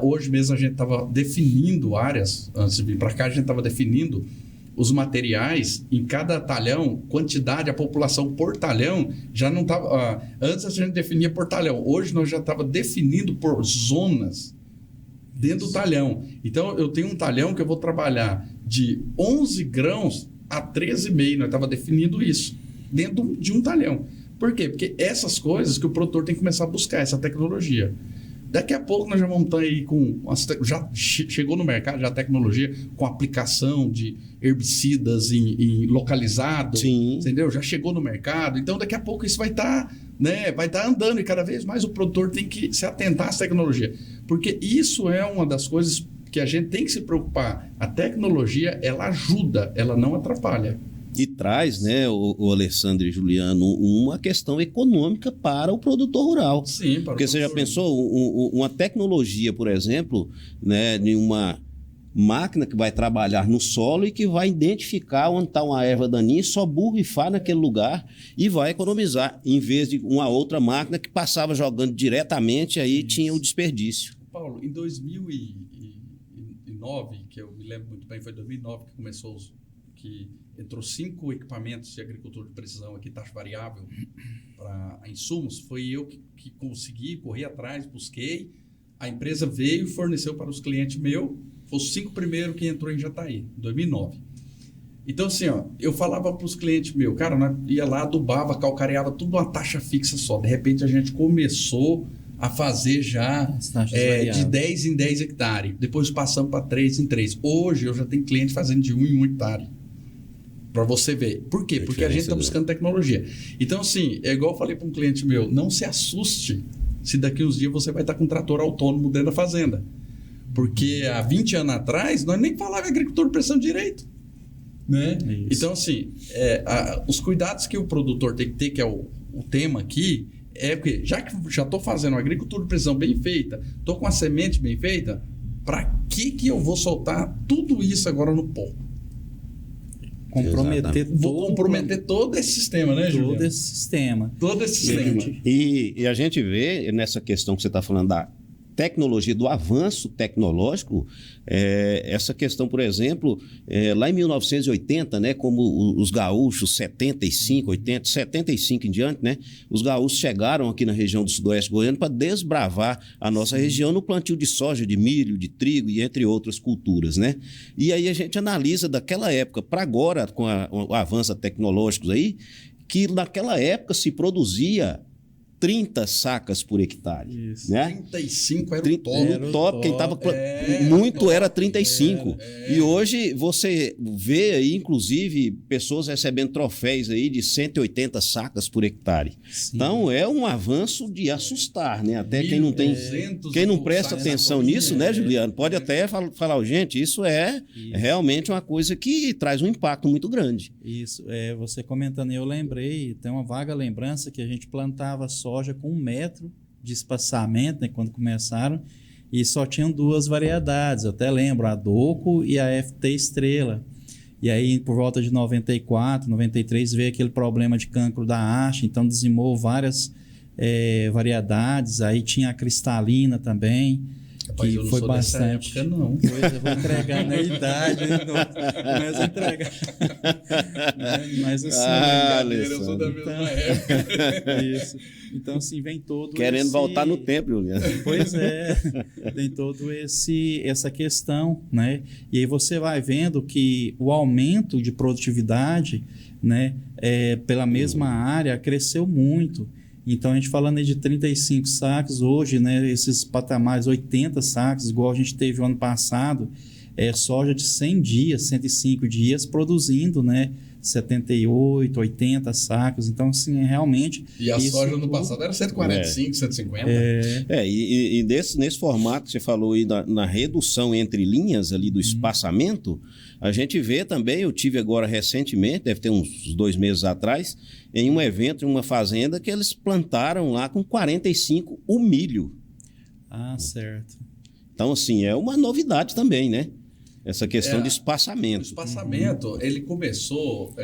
Hoje mesmo a gente estava definindo áreas, antes de vir para cá, a gente estava definindo os materiais em cada talhão, quantidade, a população por talhão, já não estava... antes a gente definia por talhão, hoje nós já estava definindo por zonas dentro do talhão. Então, eu tenho um talhão que eu vou trabalhar de 11 grãos a 13,5, nós estava definindo isso, dentro de um talhão. Por quê? Porque essas coisas que o produtor tem que começar a buscar, essa tecnologia. Daqui a pouco nós já vamos estar aí com... Já chegou no mercado já a tecnologia com aplicação de herbicidas em localizado. Sim. Entendeu? Já chegou no mercado. Então, daqui a pouco isso vai estar, né, vai estar andando e cada vez mais o produtor tem que se atentar a essa tecnologia. Porque isso é uma das coisas que a gente tem que se preocupar. A tecnologia, ela ajuda, ela não atrapalha. E traz, né, o Alessandro e Juliano, uma questão econômica para o produtor rural. Sim, para porque o você já produtor. pensou, uma tecnologia, por exemplo, né, de uma máquina que vai trabalhar no solo e que vai identificar onde está uma erva daninha e só borrifar naquele lugar e vai economizar, em vez de uma outra máquina que passava jogando diretamente, aí tinha o desperdício. Paulo, em 2009, que eu me lembro muito bem, foi 2009 que começou que entrou 5 equipamentos de agricultura de precisão aqui, taxa variável, para insumos. Foi eu que consegui, corri atrás, busquei. A empresa veio e forneceu para os clientes meus. Foi os 5 primeiros que entrou em Jataí, em 2009. Então, assim, ó, eu falava para os clientes meus, cara, nós ia lá, adubava, calcareava, tudo uma taxa fixa só. De repente, a gente começou a fazer já de 10 em 10 hectares. Depois passamos para 3 em 3. Hoje, eu já tenho cliente fazendo de 1 em 1 hectare. Para você ver. Por quê? Porque a gente está buscando tecnologia. Então, assim, é igual eu falei para um cliente meu, não se assuste se daqui uns dias você vai estar com um trator autônomo dentro da fazenda. Porque há 20 anos atrás, nós nem falávamos agricultor de precisão direito. Né? Então, assim, os cuidados que o produtor tem que ter, que é o tema aqui, é porque já que já estou fazendo uma agricultura de precisão bem feita, estou com a semente bem feita, para que eu vou soltar tudo isso agora no pó? Vou comprometer todo esse sistema, né, Juliano? Todo esse sistema. Todo esse sistema. E a gente vê nessa questão que você está falando da tecnologia, do avanço tecnológico, essa questão, por exemplo, lá em 1980, né, como os gaúchos, 75, 80, 75 em diante, né, os gaúchos chegaram aqui na região do sudoeste goiano para desbravar a nossa região no plantio de soja, de milho, de trigo e entre outras culturas, né? E aí a gente analisa daquela época para agora, com o avanço tecnológico aí, que naquela época se produzia 30 sacas por hectare. Isso. Né? 35 era o top. Era o top. Quem estava muito era 35. E hoje você vê aí, inclusive, pessoas recebendo troféus aí de 180 sacas por hectare. Sim. Então, é um avanço de assustar, né? Até quem não tem... Quem não presta atenção nisso, né, Juliano? Pode até falar, gente, isso é realmente uma coisa que traz um impacto muito grande. Isso. Você comentando, eu lembrei, tem uma vaga lembrança que a gente plantava soja com 1 metro de espaçamento, né, quando começaram, e só tinham 2 variedades. Eu até lembro, a Doco e a FT Estrela. E aí, por volta de 94, 93, veio aquele problema de cancro da haste, então dizimou várias variedades. Aí tinha a cristalina também, Rapaz, que foi bastante. Época, não. Pois eu vou entregar na idade, mas eu entregar. Mas assim, eu sou da mesma época. Isso. Então, assim, vem todo querendo voltar no tempo, Juliano. Pois é, tem todo essa questão, né? E aí você vai vendo que o aumento de produtividade, né, pela mesma área cresceu muito. Então, a gente falando aí de 35 sacos, hoje, né, esses patamares, 80 sacos, igual a gente teve o ano passado, soja de 100 dias, 105 dias, produzindo, né, 78, 80 sacos. Então, assim, realmente... E a soja no passado era 145, 150. E nesse formato que você falou aí, na redução entre linhas ali do espaçamento, a gente vê também, eu tive agora recentemente, deve ter uns 2 meses atrás, em um evento, em uma fazenda, que eles plantaram lá com 45 o milho. Ah, certo. Então, assim, é uma novidade também, né? Essa questão de espaçamento. O espaçamento, ele começou,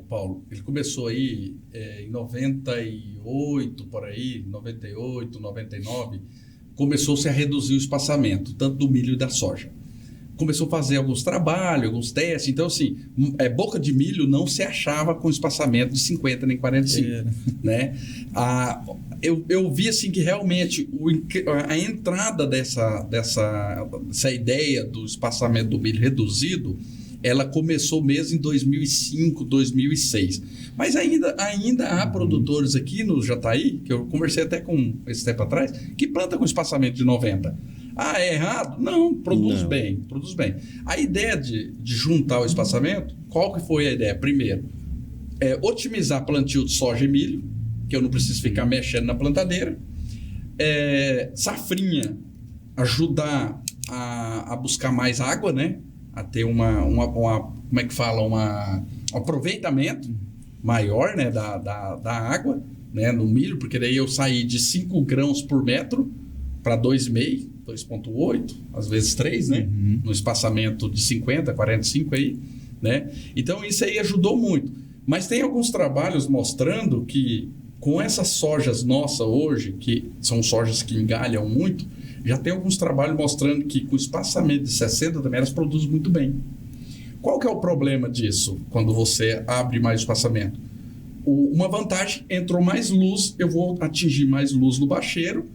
Paulo, ele começou aí em 98, por aí, 98, 99, começou-se a reduzir o espaçamento, tanto do milho e da soja. Começou a fazer alguns trabalhos, alguns testes. Então, assim, boca de milho não se achava com espaçamento de 50 nem 45, né? Eu vi, assim, que realmente a entrada dessa ideia do espaçamento do milho reduzido, ela começou mesmo em 2005, 2006. Mas ainda há produtores aqui no Jataí, que eu conversei até com esse tempo atrás, que planta com espaçamento de 90. Ah, é errado? Não, produz bem. A ideia de juntar o espaçamento, qual que foi a ideia? Primeiro, otimizar plantio de soja e milho, que eu não preciso ficar mexendo na plantadeira. Safrinha, ajudar a buscar mais água, né? A ter como é que fala? Um aproveitamento maior, né? da água, né? No milho, porque daí eu saí de 5 grãos por metro para 2,5, 2,8, às vezes 3, né? No espaçamento de 50, 45 aí, né? Então, isso aí ajudou muito. Mas tem alguns trabalhos mostrando que com essas sojas nossas hoje, que são sojas que engalham muito, já tem alguns trabalhos mostrando que com espaçamento de 60 também elas produzem muito bem. Qual que é o problema disso quando você abre mais espaçamento? Uma vantagem, entrou mais luz, eu vou atingir mais luz no bacheiro,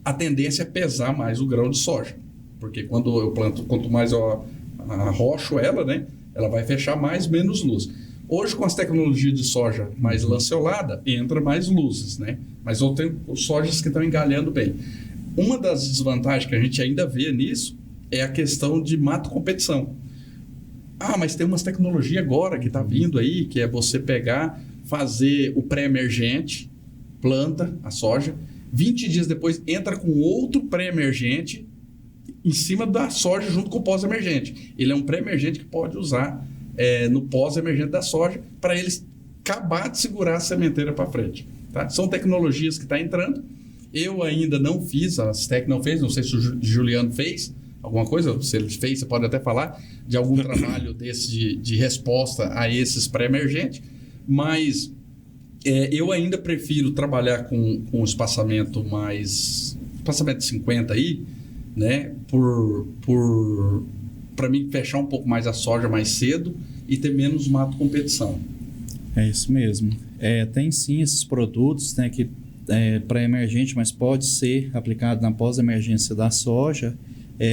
a tendência é pesar mais o grão de soja. Porque quando eu planto, quanto mais eu arrocho ela, né, ela vai fechar mais, menos luz. Hoje, com as tecnologias de soja mais lanceolada, entra mais luzes, né? Mas eu tenho sojas que estão engalhando bem. Uma das desvantagens que a gente ainda vê nisso é a questão de mato competição. Ah, mas tem umas tecnologias agora que está vindo aí, que é você pegar, fazer o pré-emergente, planta a soja, 20 dias depois entra com outro pré-emergente em cima da soja junto com o pós-emergente. Ele é um pré-emergente que pode usar no pós-emergente da soja para eles acabar de segurar a sementeira para frente. Tá? São tecnologias que estão entrando. Eu ainda não fiz, a Astec não fez, não sei se o Juliano fez alguma coisa, se ele fez, você pode até falar de algum trabalho desse de resposta a esses pré-emergentes, mas eu ainda prefiro trabalhar com espaçamento de 50 aí, né, para mim fechar um pouco mais a soja mais cedo e ter menos mato competição. É isso mesmo. Tem sim esses produtos, né, que pré-emergente, mas pode ser aplicado na pós-emergência da soja,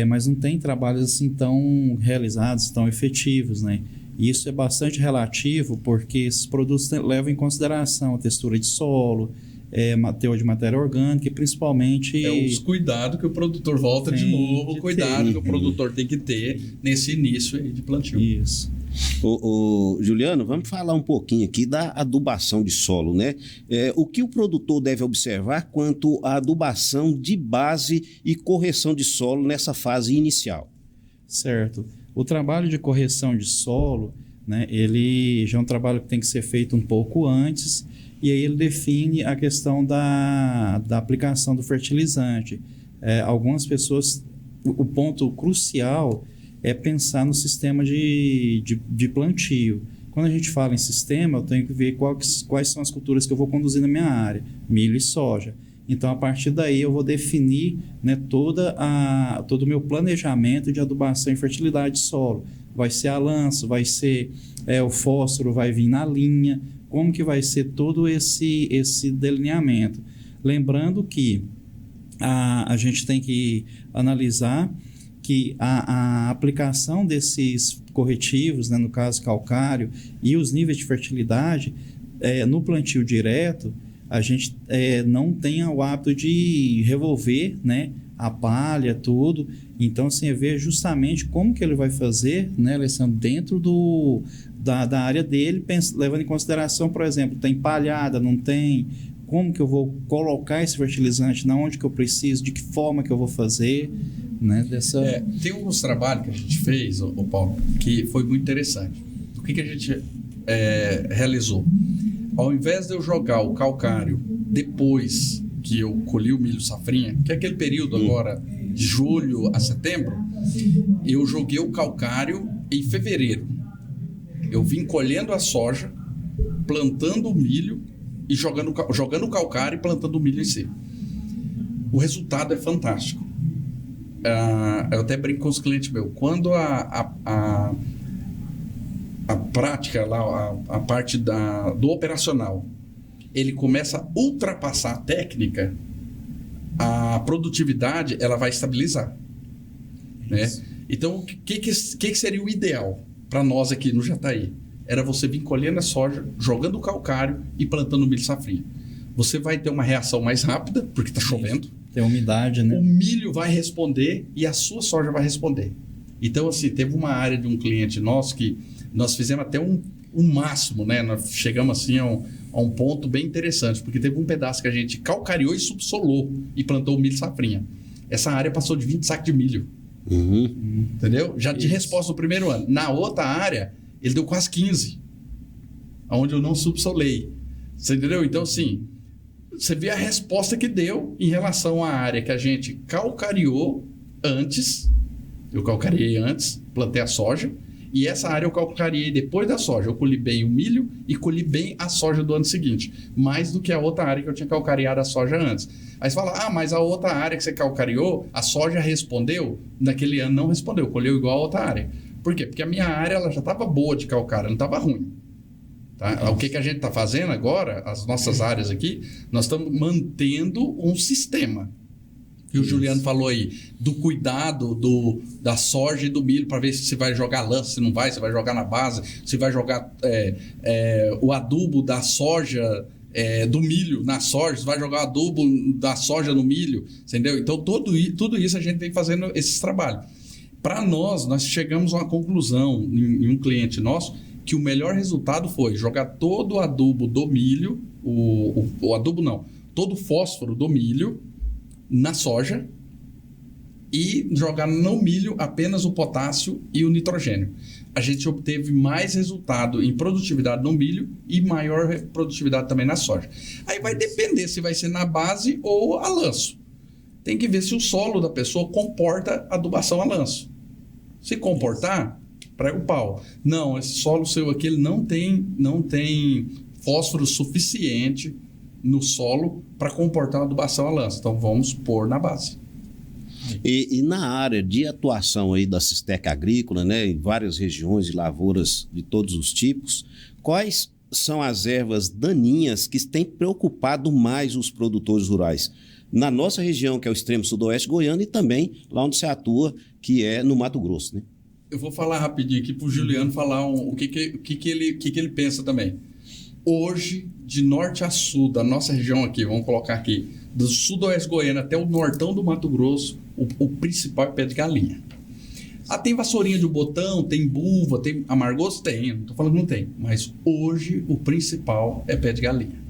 mas não tem trabalhos assim tão realizados, tão efetivos, né? E isso é bastante relativo porque esses produtos levam em consideração a textura de solo, teor de matéria orgânica e principalmente... os cuidados que o produtor volta de novo, o cuidado que o produtor tem que ter nesse início aí de plantio. Isso. Juliano, vamos falar um pouquinho aqui da adubação de solo, né? O que o produtor deve observar quanto à adubação de base e correção de solo nessa fase inicial? Certo. O trabalho de correção de solo, né, ele já é um trabalho que tem que ser feito um pouco antes, e aí ele define a questão da aplicação do fertilizante. Algumas pessoas, o ponto crucial é pensar no sistema de plantio. Quando a gente fala em sistema, eu tenho que ver quais são as culturas que eu vou conduzir na minha área, milho e soja. Então, a partir daí, eu vou definir, né, todo o meu planejamento de adubação e fertilidade de solo. Vai ser a lanço, vai ser o fósforo, vai vir na linha, como que vai ser todo esse delineamento. Lembrando que a gente tem que analisar que a aplicação desses corretivos, né, no caso calcário, e os níveis de fertilidade, no plantio direto, a gente não tem o hábito de revolver, né, a palha, tudo. Então, assim, é ver justamente como que ele vai fazer, né, Alessandro, dentro da área dele, levando em consideração, por exemplo, tem palhada, não tem, como que eu vou colocar esse fertilizante, na onde que eu preciso, de que forma que eu vou fazer, né, Tem alguns trabalhos que a gente fez, ô Paulo, que foi muito interessante. O que a gente realizou? Ao invés de eu jogar o calcário depois que eu colhi o milho safrinha, que é aquele período agora de julho a setembro, eu joguei o calcário em fevereiro. Eu vim colhendo a soja, plantando o milho e jogando o calcário e plantando o milho em cima. O resultado é fantástico. Eu até brinco com os clientes meus. Quando a prática, lá, a parte do operacional, ele começa a ultrapassar a técnica, a produtividade ela vai estabilizar. Né? Então, o que seria o ideal para nós aqui no Jataí? Era você vir colhendo a soja, jogando o calcário e plantando milho safrinha. Você vai ter uma reação mais rápida, porque está chovendo. Tem umidade, né? O milho vai responder e a sua soja vai responder. Então, assim, teve uma área de um cliente nosso que nós fizemos até um máximo, né? Nós chegamos assim a um ponto bem interessante, porque teve um pedaço que a gente calcariou e subsolou e plantou o milho safrinha. Essa área passou de 20 sacos de milho. Entendeu? Já de resposta no primeiro ano. Na outra área, ele deu quase 15, onde eu não subsolei. Você entendeu? Então, assim, você vê a resposta que deu em relação à área que a gente calcariou antes. Eu calcariei antes, plantei a soja. E essa área eu calcariei depois da soja. Eu colhi bem o milho e colhi bem a soja do ano seguinte. Mais do que a outra área que eu tinha calcariado a soja antes. Aí você fala, mas a outra área que você calcariou, a soja respondeu? Naquele ano não respondeu, colheu igual a outra área. Por quê? Porque a minha área ela já estava boa de calcário, não estava ruim. Tá? O que a gente está fazendo agora, as nossas áreas aqui, nós estamos mantendo um sistema. Que o Juliano falou aí, do cuidado da soja e do milho, para ver se vai jogar lã, se não vai, se vai jogar na base, se vai jogar o adubo da soja, do milho na soja, se vai jogar o adubo da soja no milho, entendeu? Então, tudo isso a gente vem fazendo esses trabalhos. Para nós chegamos a uma conclusão em um cliente nosso, que o melhor resultado foi jogar todo o adubo do milho, o adubo não, todo o fósforo do milho, na soja e jogar no milho apenas o potássio e o nitrogênio. A gente obteve mais resultado em produtividade no milho e maior produtividade também na soja. Aí vai depender se vai ser na base ou a lanço. Tem que ver se o solo da pessoa comporta adubação a lanço. Se comportar, prega o pau. Não, esse solo seu aqui ele não tem fósforo suficiente no solo para comportar uma adubação a lanço. Então, vamos pôr na base. E na área de atuação aí da Cisteca Agrícola, né, em várias regiões de lavouras de todos os tipos, quais são as ervas daninhas que têm preocupado mais os produtores rurais? Na nossa região, que é o extremo sudoeste goiano, e também lá onde você atua, que é no Mato Grosso, né? Eu vou falar rapidinho aqui para o Juliano falar o que ele pensa também. Hoje, de norte a sul da nossa região aqui, vamos colocar aqui, do sudoeste goiano até o nortão do Mato Grosso, o principal é pé de galinha. Tem vassourinha de botão, tem buva, tem amargoso? Tem, não estou falando que não tem. Mas hoje o principal é pé de galinha.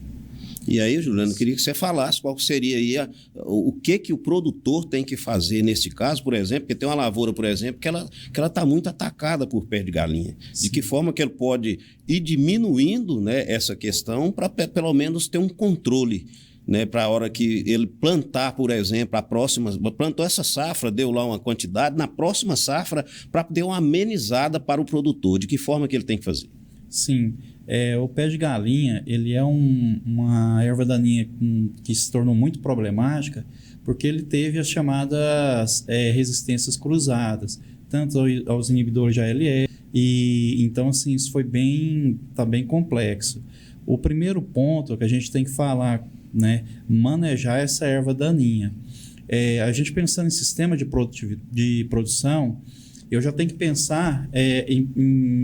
E aí, Juliano, eu queria que você falasse qual seria aí o que o produtor tem que fazer nesse caso, por exemplo, porque tem uma lavoura, por exemplo, que ela está muito atacada por pé de galinha. Sim. De que forma que ele pode ir diminuindo, né, essa questão para pelo menos ter um controle, né, para a hora que ele plantar, por exemplo, plantou essa safra, deu lá uma quantidade, na próxima safra, para ter uma amenizada para o produtor. De que forma que ele tem que fazer? Sim. O pé de galinha, ele é uma erva daninha que se tornou muito problemática porque ele teve as chamadas resistências cruzadas, tanto aos inibidores de ALE, e então assim, isso tá bem complexo. O primeiro ponto que a gente tem que falar, né, manejar essa erva daninha. A gente pensando em sistema de produção, eu já tenho que pensar em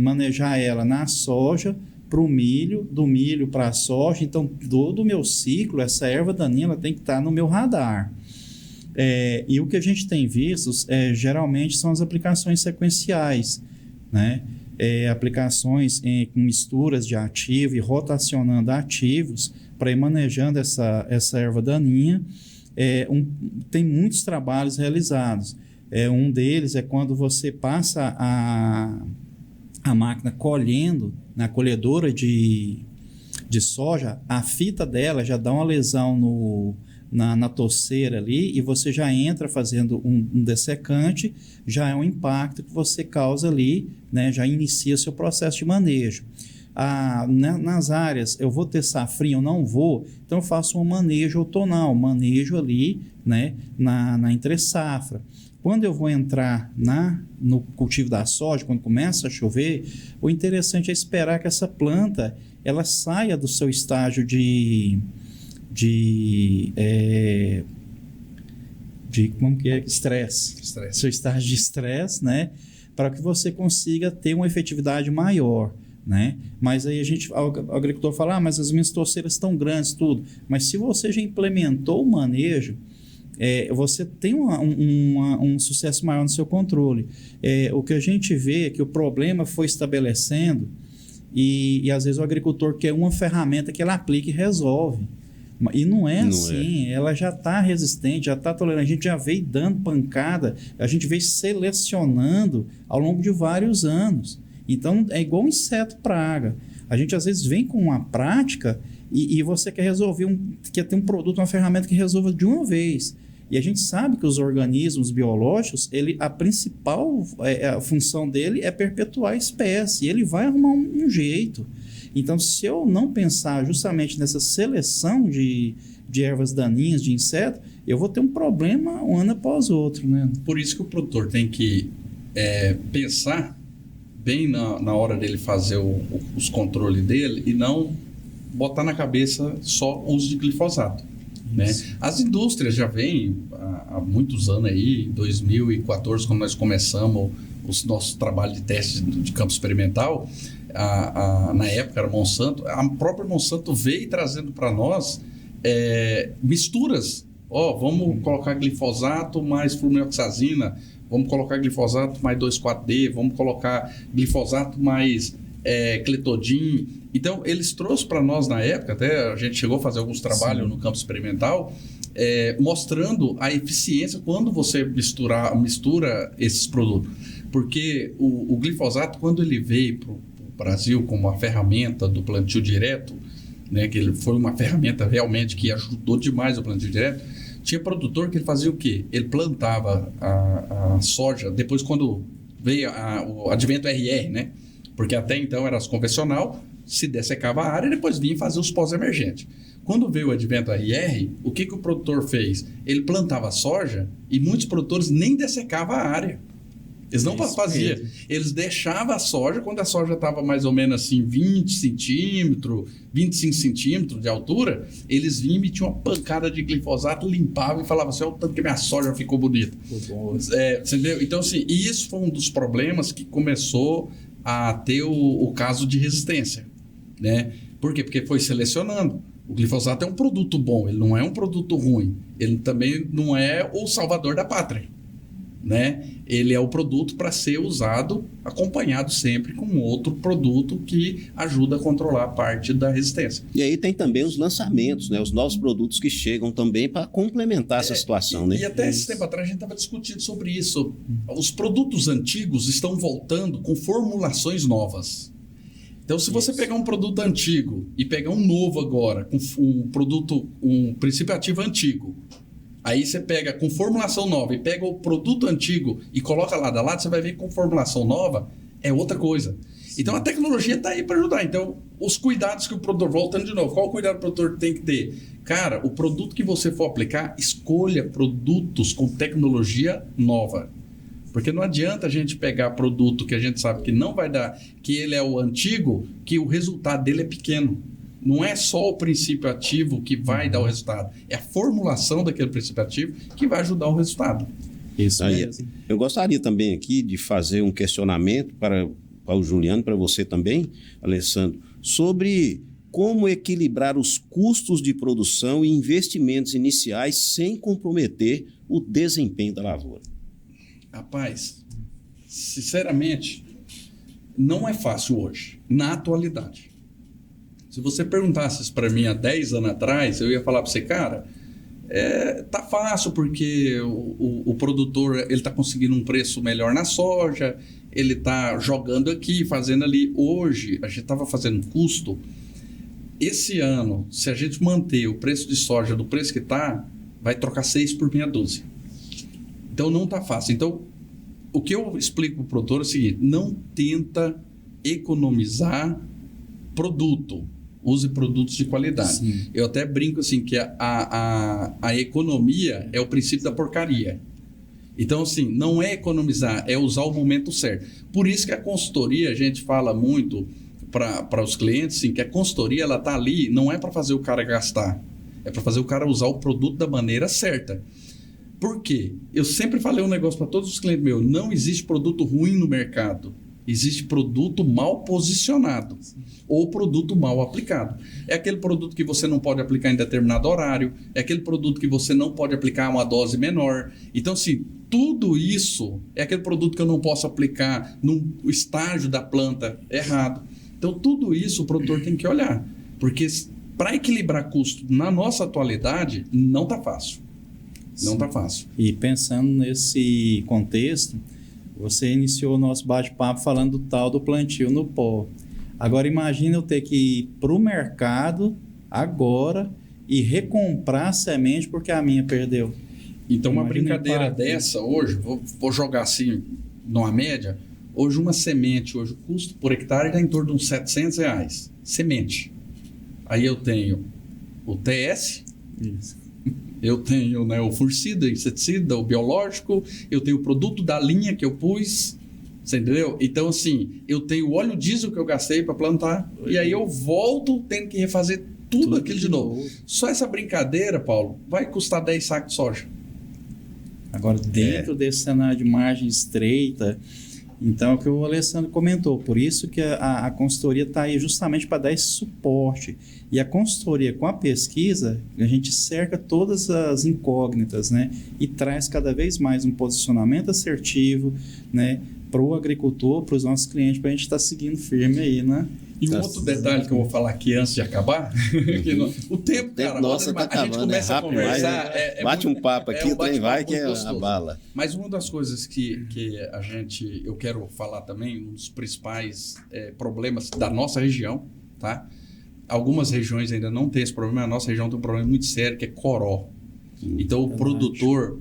manejar ela na soja, para o milho, do milho para a soja. Então, todo o meu ciclo, essa erva daninha ela tem que estar no meu radar. E o que a gente tem visto, geralmente, são as aplicações sequenciais, né? Aplicações com misturas de ativo e rotacionando ativos para ir manejando essa erva daninha. Tem muitos trabalhos realizados. Um deles é quando você passa a máquina colhendo na colhedora de soja, a fita dela já dá uma lesão na torceira ali e você já entra fazendo um dessecante, já é um impacto que você causa ali, né? Já inicia seu processo de manejo. Nas áreas, eu vou ter safrinha ou não vou, então eu faço um manejo outonal, manejo ali, né? na entre-safra. Quando eu vou entrar no cultivo da soja, quando começa a chover, o interessante é esperar que essa planta ela saia do seu estágio de como que é? Estresse. Seu estágio de estresse, né? Para que você consiga ter uma efetividade maior, né? Mas aí o agricultor fala, mas as minhas torceiras estão grandes, tudo. Mas se você já implementou o manejo, você tem um sucesso maior no seu controle. O que a gente vê é que o problema foi estabelecendo e às vezes o agricultor quer uma ferramenta que ele aplica e resolve. E não é assim, ela já está resistente, já está tolerante, a gente já veio dando pancada, a gente veio selecionando ao longo de vários anos. Então, é igual um inseto praga. A gente às vezes vem com uma prática e você quer resolver, quer ter um produto, uma ferramenta que resolva de uma vez. E a gente sabe que os organismos biológicos, a principal função dele é perpetuar a espécie, e ele vai arrumar um jeito. Então, se eu não pensar justamente nessa seleção de ervas daninhas, de insetos, eu vou ter um problema um ano após o outro, né? Por isso que o produtor tem que pensar bem na hora dele fazer os controles dele e não botar na cabeça só o uso de glifosato. Né? As indústrias já vêm há muitos anos aí, 2014, quando nós começamos o nosso trabalho de teste de campo experimental, na época era Monsanto, a própria Monsanto veio trazendo para nós misturas. Vamos colocar glifosato mais flumioxazina, vamos colocar glifosato mais 2,4-D, vamos colocar glifosato mais cletodin. Então, eles trouxeram para nós na época, até a gente chegou a fazer alguns trabalhos no campo experimental, mostrando a eficiência quando você mistura esses produtos. Porque o glifosato, quando ele veio para o Brasil como uma ferramenta do plantio direto, né, que ele foi uma ferramenta realmente que ajudou demais o plantio direto, tinha produtor que ele fazia o quê? Ele plantava a soja, depois quando veio o advento RR, né? Porque até então era convencional, se dessecava a área e depois vinha fazer os pós-emergentes. Quando veio o advento RR, o que o produtor fez? Ele plantava soja e muitos produtores nem dessecavam a área. Eles não faziam. Eles deixavam a soja, quando a soja estava mais ou menos assim 20 centímetros, 25 centímetros de altura, eles vinham e metiam uma pancada de glifosato, limpavam e falavam assim, olha o tanto que minha soja ficou bonita. Entendeu? Então, assim, isso foi um dos problemas que começou a ter o caso de resistência. Né? Por quê? Porque foi selecionando. O glifosato é um produto bom, ele não é um produto ruim. Ele também não é o salvador da pátria. Né? Ele é o produto para ser usado acompanhado sempre com outro produto que ajuda a controlar a parte da resistência. E aí tem também os lançamentos, né? Os novos produtos que chegam também para complementar essa situação. Né? E até esse tempo atrás a gente estava discutindo sobre isso. Os produtos antigos estão voltando com formulações novas. Então, se você pegar um produto antigo e pegar um novo agora, com um princípio ativo antigo, aí você pega com formulação nova e pega o produto antigo e coloca lado a lado, você vai ver que com formulação nova é outra coisa. Sim. Então, a tecnologia está aí para ajudar. Então, os cuidados que o produtor... Voltando de novo, qual o cuidado que o produtor tem que ter? Cara, o produto que você for aplicar, escolha produtos com tecnologia nova. Porque não adianta a gente pegar produto que a gente sabe que não vai dar, que ele é o antigo, que o resultado dele é pequeno. Não é só o princípio ativo que vai dar o resultado, é a formulação daquele princípio ativo que vai ajudar o resultado. Isso mesmo. Eu gostaria também aqui de fazer um questionamento para o Juliano, para você também, Alessandro, sobre como equilibrar os custos de produção e investimentos iniciais sem comprometer o desempenho da lavoura? Rapaz, sinceramente, não é fácil hoje, na atualidade. Se você perguntasse isso para mim há 10 anos atrás, eu ia falar para você, cara, tá fácil porque o produtor ele está conseguindo um preço melhor na soja, ele está jogando aqui, fazendo ali. Hoje, a gente estava fazendo custo. Esse ano, se a gente manter o preço de soja do preço que está, vai trocar 6 por meia dúzia. Então, não está fácil. Então, o que eu explico para o produtor é o seguinte, não tenta economizar produto. Use produtos de qualidade. Sim. Eu até brinco assim que a economia é o princípio da porcaria. Então, assim, não é economizar, é usar o momento certo. Por isso que a consultoria, a gente fala muito para os clientes, assim, que a consultoria ela está ali, não é para fazer o cara gastar, é para fazer o cara usar o produto da maneira certa. Por quê? Eu sempre falei um negócio para todos os clientes meus, não existe produto ruim no mercado. Existe produto mal posicionado ou produto mal aplicado. É aquele produto que você não pode aplicar em determinado horário, é aquele produto que você não pode aplicar uma dose menor. Então, assim, tudo isso é aquele produto que eu não posso aplicar no estágio da planta errado. Então, tudo isso o produtor tem que olhar, porque para equilibrar custo na nossa atualidade, não está fácil. Não está fácil. E pensando nesse contexto, você iniciou o nosso bate-papo falando do tal do plantio no pó. Agora imagina eu ter que ir para o mercado agora e recomprar a semente porque a minha perdeu. Então uma brincadeira dessa hoje, vou jogar assim numa média, hoje uma semente, hoje o custo por hectare está em torno de uns R$700. Semente. Aí eu tenho o TS, isso. Eu tenho, né, o fungicida, inseticida, o biológico, eu tenho o produto da linha que eu pus, você entendeu? Então, assim, eu tenho o óleo diesel que eu gastei para plantar, e aí eu volto tendo que refazer tudo aquilo de novo. Só essa brincadeira, Paulo, vai custar 10 sacos de soja. Agora, dentro desse cenário de margem estreita, então é o que o Alessandro comentou, por isso que a consultoria está aí justamente para dar esse suporte. E a consultoria com a pesquisa, a gente cerca todas as incógnitas, né? E traz cada vez mais um posicionamento assertivo, né? Para o agricultor, para os nossos clientes, para a gente estar seguindo firme aí, né? E um outro detalhe que eu vou falar aqui antes de acabar, o tempo, cara, nossa, tá acabando, a gente começa a conversar. Bate um papo aqui, o trem vai que é a bala. Mas uma das coisas que eu quero falar também, um dos principais problemas da nossa região, tá? Algumas regiões ainda não tem esse problema, a nossa região tem um problema muito sério que é coró. Então o produtor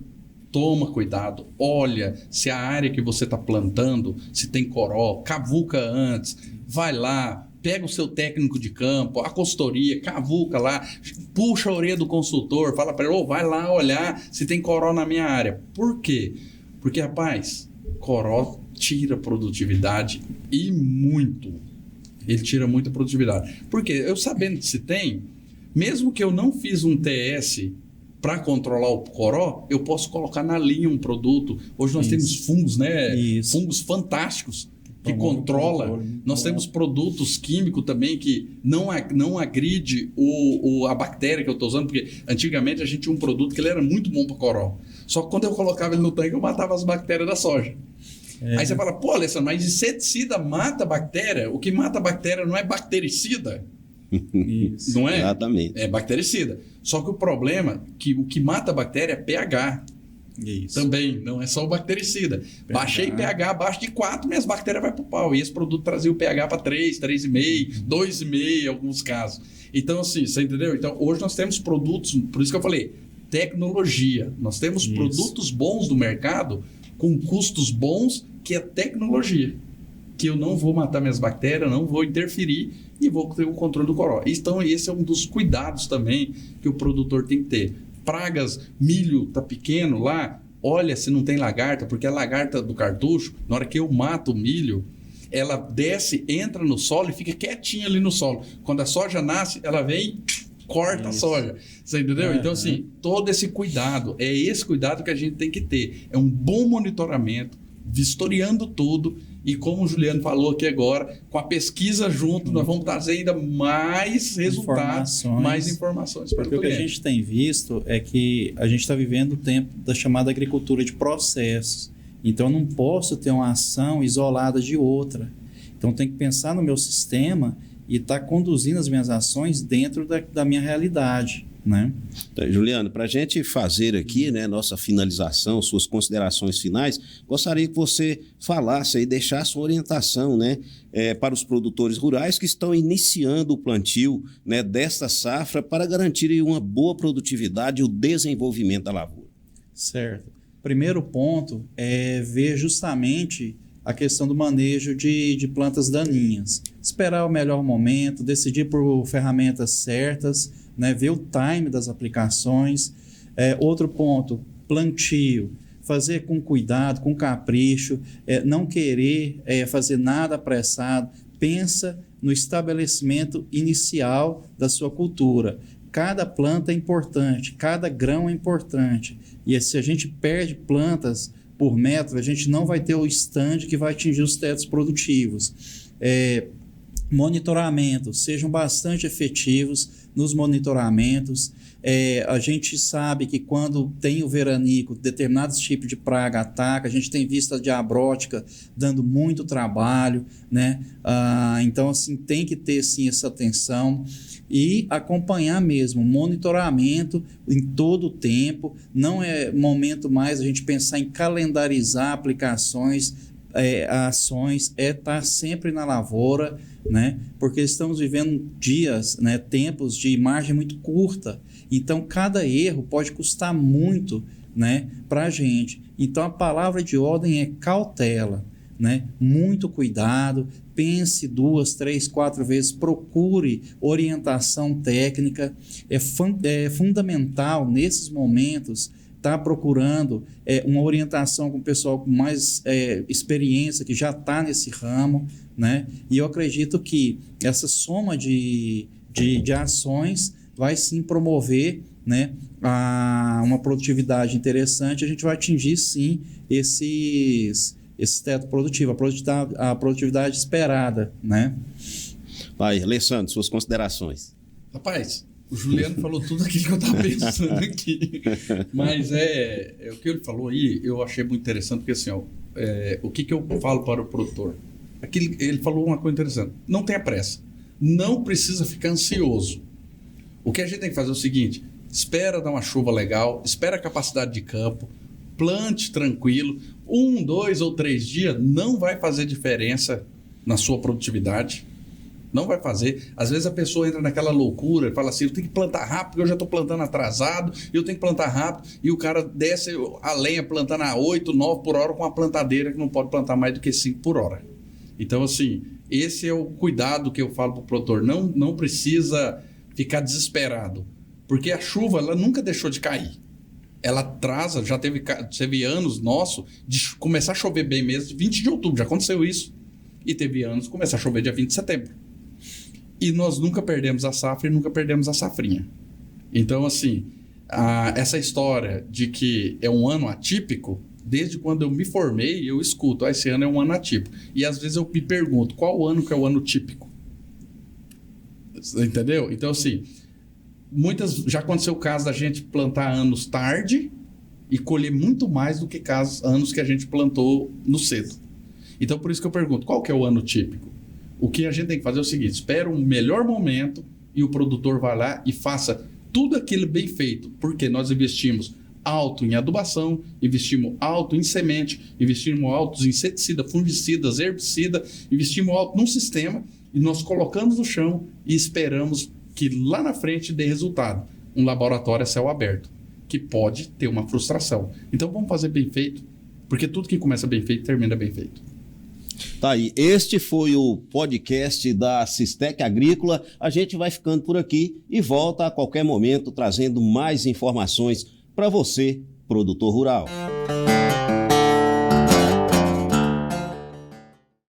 toma cuidado, olha se a área que você está plantando, se tem coró, cavuca antes, vai lá, pega o seu técnico de campo, a consultoria, cavuca lá, puxa a orelha do consultor, fala para ele, vai lá olhar se tem coró na minha área. Por quê? Porque, rapaz, coró tira produtividade e muito. Ele tira muita produtividade. Porque eu sabendo se tem, mesmo que eu não fiz um TS para controlar o coró, eu posso colocar na linha um produto. Hoje nós temos fungos, né? Fungos fantásticos que controla. Nós temos produtos químicos também que não agride a bactéria que eu estou usando, porque antigamente a gente tinha um produto que ele era muito bom para coró. Só que quando eu colocava ele no tanque, eu matava as bactérias da soja. Aí você fala, pô, Alessandro, mas inseticida mata a bactéria? O que mata a bactéria não é bactericida? Isso. Não é? Exatamente. É bactericida. Só que o problema é que o que mata a bactéria é pH. Isso. Também, não é só o bactericida. pH. Baixei pH abaixo de 4, minhas bactérias vão para o pau. E esse produto trazia o pH para 3, 3,5, 2,5 em alguns casos. Então, assim, você entendeu? Então, hoje nós temos produtos, por isso que eu falei, tecnologia. Nós temos produtos bons no mercado com custos bons, que é tecnologia. Que eu não vou matar minhas bactérias, não vou interferir e vou ter o controle do coró. Então, esse é um dos cuidados também que o produtor tem que ter. Pragas, milho tá pequeno lá, olha se não tem lagarta, porque a lagarta do cartucho, na hora que eu mato o milho, ela desce, entra no solo e fica quietinha ali no solo. Quando a soja nasce, ela vem e corta a soja. Você entendeu? Então, assim, todo esse cuidado, é esse cuidado que a gente tem que ter. É um bom monitoramento, vistoriando tudo E como o Juliano falou aqui agora, com a pesquisa junto, nós vamos trazer ainda mais resultados, mais informações para o cliente. Porque o que a gente tem visto é que a gente está vivendo o tempo da chamada agricultura de processos. Então, eu não posso ter uma ação isolada de outra. Então, tem que pensar no meu sistema e estar conduzindo as minhas ações dentro da minha realidade, né? Então, Juliano, para a gente fazer aqui, né, nossa finalização, suas considerações finais, gostaria que você falasse e deixasse uma orientação, né, para os produtores rurais que estão iniciando o plantio, né, desta safra para garantir uma boa produtividade e o desenvolvimento da lavoura. Certo. Primeiro ponto é ver justamente a questão do manejo de plantas daninhas. Esperar o melhor momento, decidir por ferramentas certas, né? Ver o time das aplicações. Outro ponto, plantio. Fazer com cuidado, com capricho, não querer fazer nada apressado. Pensa no estabelecimento inicial da sua cultura. Cada planta é importante, cada grão é importante. E se a gente perde plantas por metro, a gente não vai ter o stand que vai atingir os tetos produtivos. Monitoramento, sejam bastante efetivos nos monitoramentos. A gente sabe que quando tem o veranico, determinados tipos de praga ataca, a gente tem visto a diabrótica dando muito trabalho, né? Então, assim, tem que ter, sim, essa atenção e acompanhar mesmo, monitoramento em todo o tempo. Não é momento mais a gente pensar em calendarizar aplicações, ações, estar sempre na lavoura, né? Porque estamos vivendo dias, né, tempos de margem muito curta. Então, cada erro pode custar muito, né, para a gente. Então, a palavra de ordem é cautela, né? Muito cuidado, pense 2, 3, 4 vezes, procure orientação técnica. É fundamental, nesses momentos, estar procurando uma orientação com o pessoal com mais experiência, que já está nesse ramo, né? E eu acredito que essa soma de ações vai sim promover, né, uma produtividade interessante. A gente vai atingir sim esse teto produtivo, a produtividade esperada, né? Vai, Alessandro, suas considerações. Rapaz, o Juliano falou tudo aquilo que eu estava pensando aqui. Mas o que ele falou aí, eu achei muito interessante, porque assim, o que eu falo para o produtor? Ele falou uma coisa interessante. Não tenha pressa. Não precisa ficar ansioso. O que a gente tem que fazer é o seguinte: espera dar uma chuva legal, espera a capacidade de campo, plante tranquilo. 1, 2 ou 3 dias não vai fazer diferença na sua produtividade. Não vai fazer. Às vezes a pessoa entra naquela loucura e fala assim: eu tenho que plantar rápido, porque eu já estou plantando atrasado, eu tenho que plantar rápido. E o cara desce a lenha plantando a 8, 9 por hora com uma plantadeira que não pode plantar mais do que 5 por hora. Então, assim, esse é o cuidado que eu falo para o produtor. Não precisa ficar desesperado, porque a chuva ela nunca deixou de cair. Ela atrasa, já teve anos nosso de começar a chover bem mesmo, de 20 de outubro, já aconteceu isso. E teve anos de começar a chover dia 20 de setembro. E nós nunca perdemos a safra e nunca perdemos a safrinha. Então, assim, essa história de que é um ano atípico, desde quando eu me formei, eu escuto: esse ano é um ano atípico. E às vezes eu me pergunto: qual ano que é o ano típico? Entendeu? Então, assim, já aconteceu o caso da gente plantar anos tarde e colher muito mais do que anos que a gente plantou no cedo. Então, por isso que eu pergunto: qual que é o ano típico? O que a gente tem que fazer é o seguinte: espera um melhor momento e o produtor vai lá e faça tudo aquilo bem feito, porque nós investimos alto em adubação, investimos alto em semente, investimos alto em inseticida, fungicida, herbicida, investimos alto num sistema e nós colocamos no chão e esperamos que lá na frente dê resultado. Um laboratório a céu aberto, que pode ter uma frustração. Então vamos fazer bem feito, porque tudo que começa bem feito termina bem feito. Tá aí, este foi o podcast da Sistec Agrícola. A gente vai ficando por aqui e volta a qualquer momento trazendo mais informações para você, produtor rural.